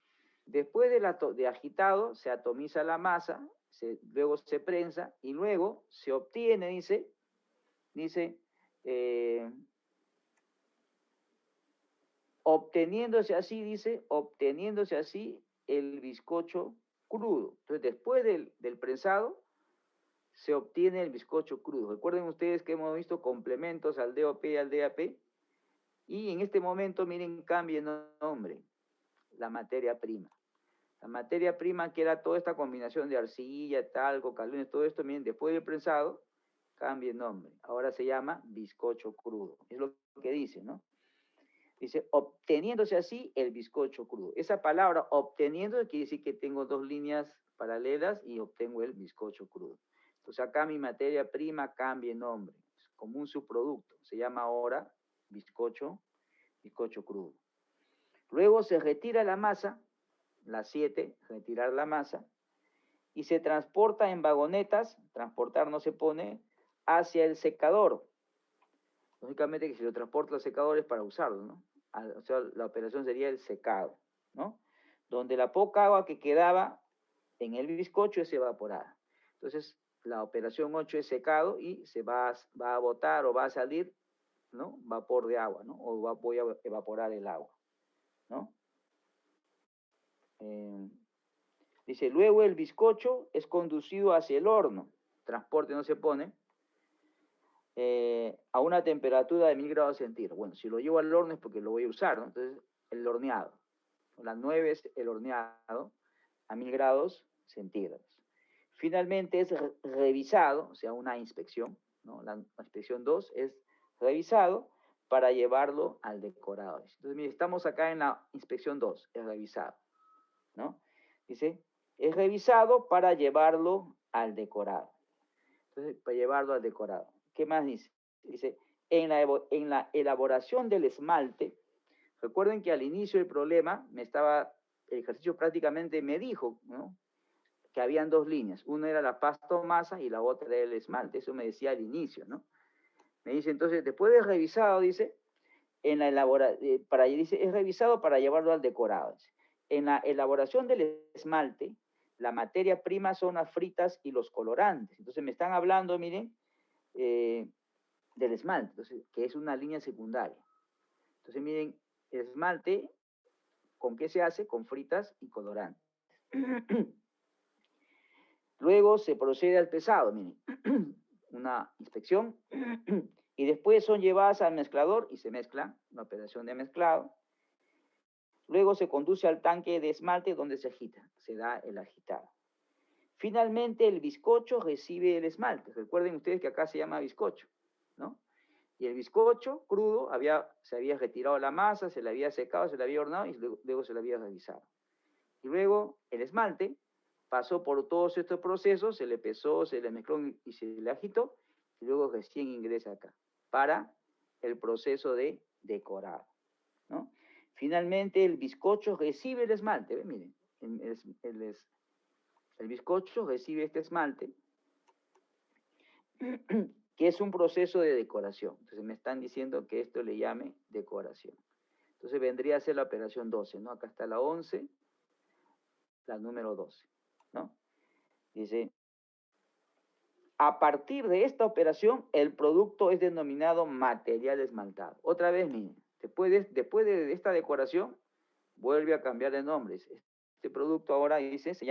después de agitado, se atomiza la masa, luego se prensa y luego se obtiene, dice, obteniéndose así el bizcocho crudo. Entonces, después del prensado, se obtiene el bizcocho crudo. Recuerden ustedes que hemos visto complementos al DOP y al DAP, y en este momento, miren, cambia el nombre, la materia prima. La materia prima, que era toda esta combinación de arcilla, talco, calunes, todo esto, miren, después del prensado, cambia el nombre. Ahora se llama bizcocho crudo. Es lo que dice, ¿no? Dice, obteniéndose así el bizcocho crudo. Esa palabra obteniendo quiere decir que tengo dos líneas paralelas y obtengo el bizcocho crudo. Entonces acá mi materia prima cambia el nombre, como un subproducto. Se llama ahora bizcocho crudo. Luego se retira la masa, la 7, retirar la masa, y se transporta en vagonetas, transportar no se pone, hacia el secador. Lógicamente que si lo transporta al secador es para usarlo, ¿no? O sea, la operación sería el secado, ¿no? Donde la poca agua que quedaba en el bizcocho es evaporada. Entonces, la operación 8 es secado y se va a botar o va a salir, ¿no? Vapor de agua, ¿no? O voy a evaporar el agua, ¿no? Dice, luego el bizcocho es conducido hacia el horno. Transporte no se pone. A una temperatura de 1000 grados centígrados. Bueno, si lo llevo al horno es porque lo voy a usar, ¿no? Entonces, el horneado. La 9 es el horneado a 1000 grados centígrados. Finalmente es revisado, o sea, una inspección, ¿no? La inspección 2 es revisado para llevarlo al decorado. Entonces, mire, estamos acá en la inspección 2, es revisado, ¿no? Dice, es revisado para llevarlo al decorado. Entonces, para llevarlo al decorado. ¿Qué más dice? Dice, en la elaboración del esmalte, recuerden que al inicio del problema, el ejercicio prácticamente me dijo, ¿no? Que habían dos líneas. Una era la pasto-masa y la otra era el esmalte. Eso me decía al inicio, ¿no? Me dice, entonces, después de revisado, dice, dice, es revisado para llevarlo al decorado. Dice. En la elaboración del esmalte, la materia prima son las fritas y los colorantes. Entonces, me están hablando, miren, del esmalte, entonces, que es una línea secundaria. Entonces, miren, el esmalte, ¿con qué se hace? Con fritas y colorantes. Luego se procede al pesado, miren, una inspección, y después son llevadas al mezclador y se mezcla, una operación de mezclado. Luego se conduce al tanque de esmalte donde se agita, se da el agitado. Finalmente, el bizcocho recibe el esmalte. Recuerden ustedes que acá se llama bizcocho, ¿no? Y el bizcocho crudo se había retirado la masa, se le había secado, se le había horneado y luego se le había revisado. Y luego el esmalte pasó por todos estos procesos, se le pesó, se le mezcló y se le agitó, y luego recién ingresa acá para el proceso de decorado, ¿no? Finalmente el bizcocho recibe el esmalte, ¿ven? Miren, el bizcocho recibe este esmalte, que es un proceso de decoración. Entonces me están diciendo que esto le llame decoración. Entonces vendría a ser la operación 12, ¿no? Acá está la 11, la número 12, ¿no? Dice, a partir de esta operación, el producto es denominado material esmaltado. Otra vez, miren, después de esta decoración, vuelve a cambiar de nombre. Este producto ahora dice, se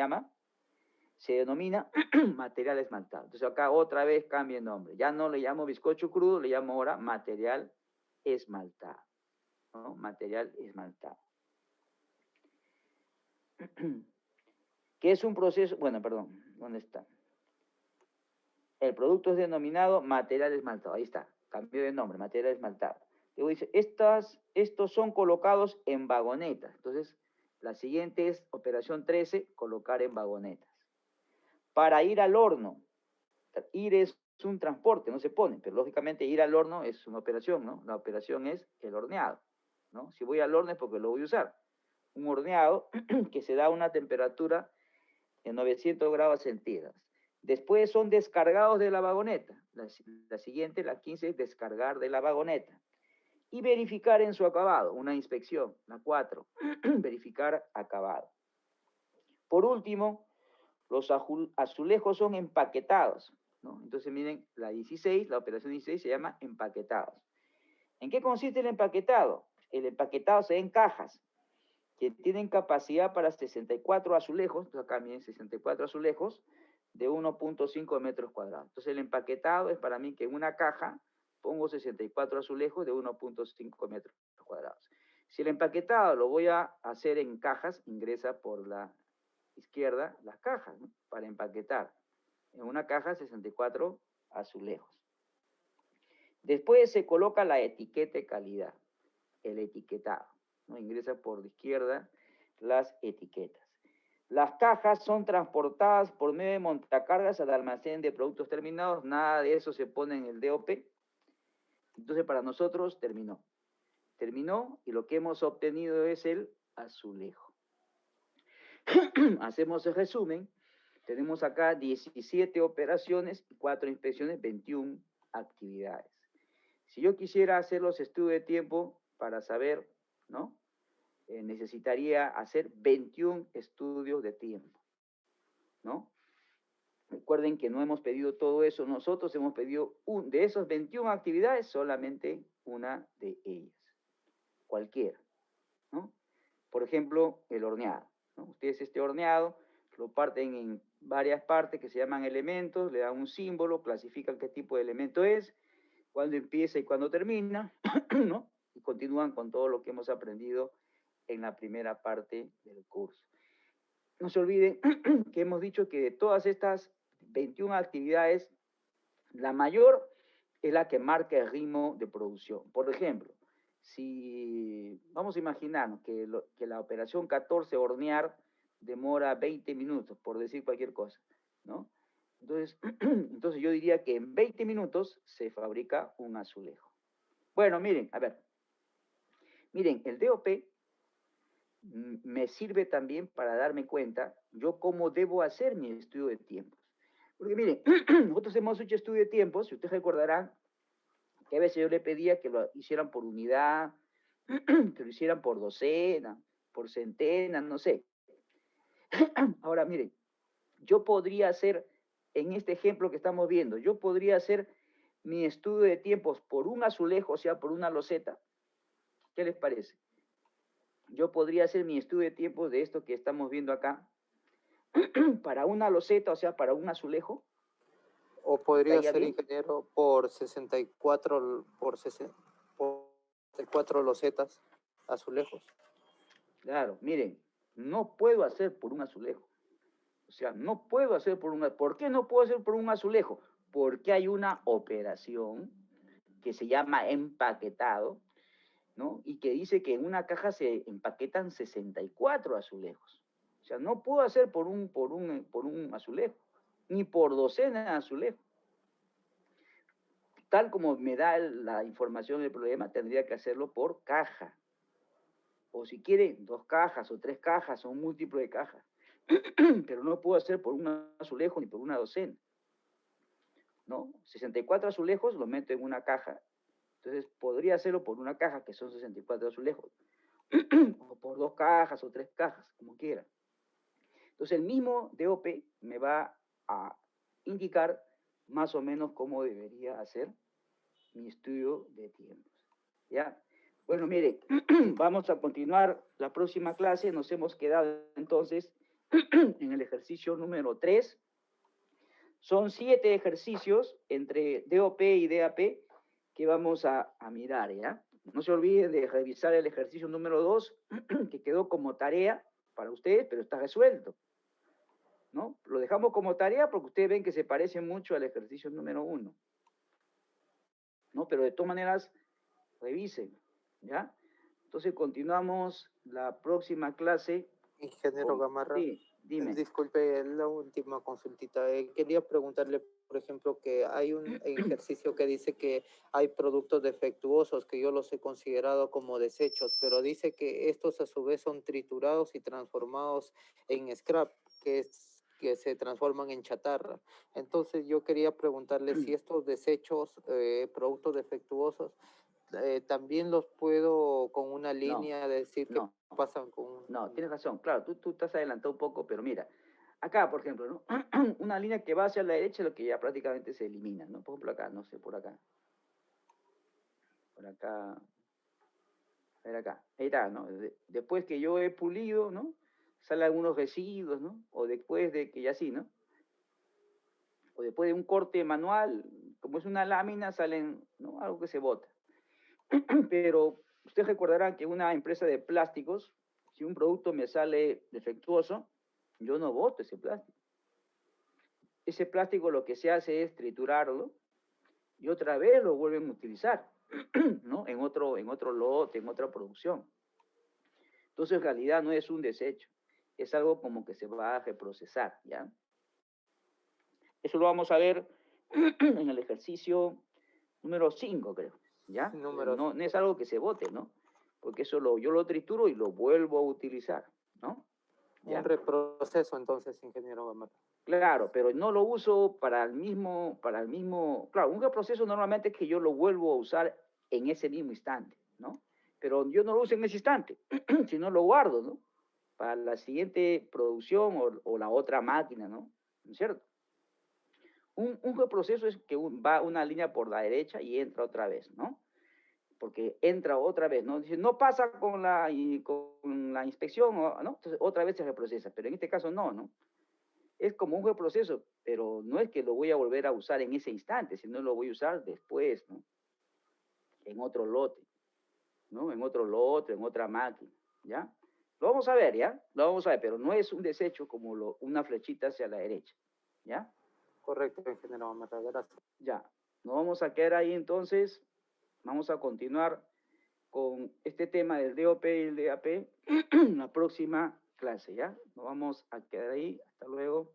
denomina material esmaltado. Entonces acá otra vez cambia el nombre. Ya no le llamo bizcocho crudo, le llamo ahora material esmaltado, ¿no? Material esmaltado. que es un proceso, bueno, perdón, ¿dónde está? El producto es denominado material esmaltado, ahí está, cambió de nombre, material esmaltado. Luego dice, estos son colocados en vagonetas. Entonces, la siguiente es operación 13, colocar en vagonetas. Para ir al horno, ir es un transporte, no se pone, pero lógicamente ir al horno es una operación, ¿no? La operación es el horneado, ¿no? Si voy al horno es porque lo voy a usar. Un horneado que se da a una temperatura de 900 grados centígrados. Después son descargados de la vagoneta. La siguiente, la 15, es descargar de la vagoneta. Y verificar en su acabado, una inspección. La 4, verificar acabado. Por último, los azulejos son empaquetados, ¿no? Entonces miren, la 16, la operación 16 se llama empaquetados. ¿En qué consiste el empaquetado? El empaquetado se da en cajas que tienen capacidad para 64 azulejos, entonces acá miren 64 azulejos de 1.5 metros cuadrados. Entonces el empaquetado es para mí que en una caja pongo 64 azulejos de 1.5 metros cuadrados. Si el empaquetado lo voy a hacer en cajas, ingresa por la izquierda las cajas, ¿no? Para empaquetar. En una caja 64 azulejos. Después se coloca la etiqueta de calidad, el etiquetado, ¿no? Ingresa por la izquierda las etiquetas. Las cajas son transportadas por medio de montacargas al almacén de productos terminados. Nada de eso se pone en el DOP. Entonces, para nosotros terminó. Terminó y lo que hemos obtenido es el azulejo. Hacemos el resumen. Tenemos acá 17 operaciones, 4 inspecciones, 21 actividades. Si yo quisiera hacer los estudios de tiempo para saber, ¿no? Necesitaría hacer 21 estudios de tiempo, ¿no? Recuerden que no hemos pedido todo eso, nosotros hemos pedido de esos 21 actividades, solamente una de ellas, cualquiera, ¿no? Por ejemplo, el horneado, ¿no? Ustedes este horneado lo parten en varias partes que se llaman elementos, le dan un símbolo, clasifican qué tipo de elemento es, cuándo empieza y cuándo termina, ¿no? Y continúan con todo lo que hemos aprendido en la primera parte del curso. No se olviden que hemos dicho que de todas estas 21 actividades, la mayor es la que marca el ritmo de producción. Por ejemplo, si vamos a imaginar que la operación 14, hornear, demora 20 minutos, por decir cualquier cosa, ¿no? Entonces yo diría que en 20 minutos se fabrica un azulejo. Bueno, miren, a ver. Miren, el DOP me sirve también para darme cuenta yo cómo debo hacer mi estudio de tiempos. Porque miren, nosotros hemos hecho estudio de tiempos, si ustedes recordarán, que a veces yo le pedía que lo hicieran por unidad, que lo hicieran por docena, por centena, no sé. Ahora, miren, yo podría hacer, en este ejemplo que estamos viendo, yo podría hacer mi estudio de tiempos por un azulejo, o sea, por una loseta. ¿Qué les parece? Yo podría hacer mi estudio de tiempos de esto que estamos viendo acá, para una loseta, o sea, para un azulejo. O podría ser, ingeniero, por 64, por 64 losetas, azulejos. Claro, miren, no puedo hacer por un azulejo. O sea, no puedo hacer por un... ¿Por qué no puedo hacer por un azulejo? Porque hay una operación que se llama empaquetado, ¿no? Y que dice que en una caja se empaquetan 64 azulejos. O sea, no puedo hacer por un azulejo, ni por docena de azulejos. Tal como me da la información del problema, tendría que hacerlo por caja. O si quiere, 2 cajas o 3 cajas o un múltiplo de cajas. Pero no puedo hacer por un azulejo ni por una docena, ¿no? 64 azulejos los meto en una caja. Entonces podría hacerlo por una caja, que son 64 azulejos. O por 2 cajas o 3 cajas, como quiera. Entonces el mismo DOP me va a indicar más o menos cómo debería hacer mi estudio de tiempos. ¿Ya? Bueno, mire, vamos a continuar la próxima clase. Nos hemos quedado entonces en el ejercicio número 3. Son 7 ejercicios entre DOP y DAP que vamos a mirar, ¿ya? No se olviden de revisar el ejercicio número 2, que quedó como tarea para ustedes, pero está resuelto, ¿no? Lo dejamos como tarea porque ustedes ven que se parece mucho al ejercicio número 1, ¿no? Pero de todas maneras, revisen, ¿ya? Entonces continuamos la próxima clase. Ingeniero Gamarra, Sí, dime. disculpe la última consultita. Quería preguntarle, por ejemplo, que hay un ejercicio que dice que hay productos defectuosos que yo los he considerado como desechos, pero dice que estos a su vez son triturados y transformados en scrap, que se transforman en chatarra. Entonces yo quería preguntarle si estos desechos, productos defectuosos, también los puedo con una línea decir que No, pasan con... no, tienes razón. Claro, tú estás adelantado un poco, pero mira, acá, por ejemplo, ¿no? Una línea que va hacia la derecha es lo que ya prácticamente se elimina, ¿no? Por ejemplo, acá, no sé, por acá. Por acá. A ver acá. Ahí está, ¿no? Después que yo he pulido, ¿no? Salen algunos residuos, ¿no? O después de que ya sí, ¿no? O después de un corte manual, como es una lámina, salen, ¿no? Algo que se bota. Pero ustedes recordarán que una empresa de plásticos, si un producto me sale defectuoso, yo no boto ese plástico. Ese plástico lo que se hace es triturarlo y otra vez lo vuelven a utilizar, ¿no? En otro lote, en otra producción. Entonces, en realidad no es un desecho, es algo como que se va a reprocesar, ¿ya? Eso lo vamos a ver en el ejercicio número 5, creo, ¿ya? No, no es algo que se bote, ¿no? Porque eso yo lo trituro y lo vuelvo a utilizar, ¿no? ¿Ya? Un reproceso entonces, ingeniero Gamarra. Claro, pero no lo uso para el mismo, claro, un reproceso normalmente es que yo lo vuelvo a usar en ese mismo instante, ¿no? Pero yo no lo uso en ese instante, sino lo guardo, ¿no? Para la siguiente producción o la otra máquina, ¿no? ¿No es cierto? Un reproceso es que va una línea por la derecha y entra otra vez, ¿no? Porque entra otra vez, ¿no? Dice, no pasa con la inspección, ¿no? Entonces otra vez se reprocesa, pero en este caso no, ¿no? Es como un reproceso, pero no es que lo voy a volver a usar en ese instante, sino lo voy a usar después, ¿no? En otro lote, ¿no? En otro lote, en otra máquina, ¿ya? Lo vamos a ver, ¿ya? Lo vamos a ver, pero no es un desecho como una flechita hacia la derecha, ¿ya? Correcto, ingeniero Gamarra, gracias. Ya, nos vamos a quedar ahí entonces, vamos a continuar con este tema del DOP y el DAP en la próxima clase, ¿ya? Nos vamos a quedar ahí, hasta luego.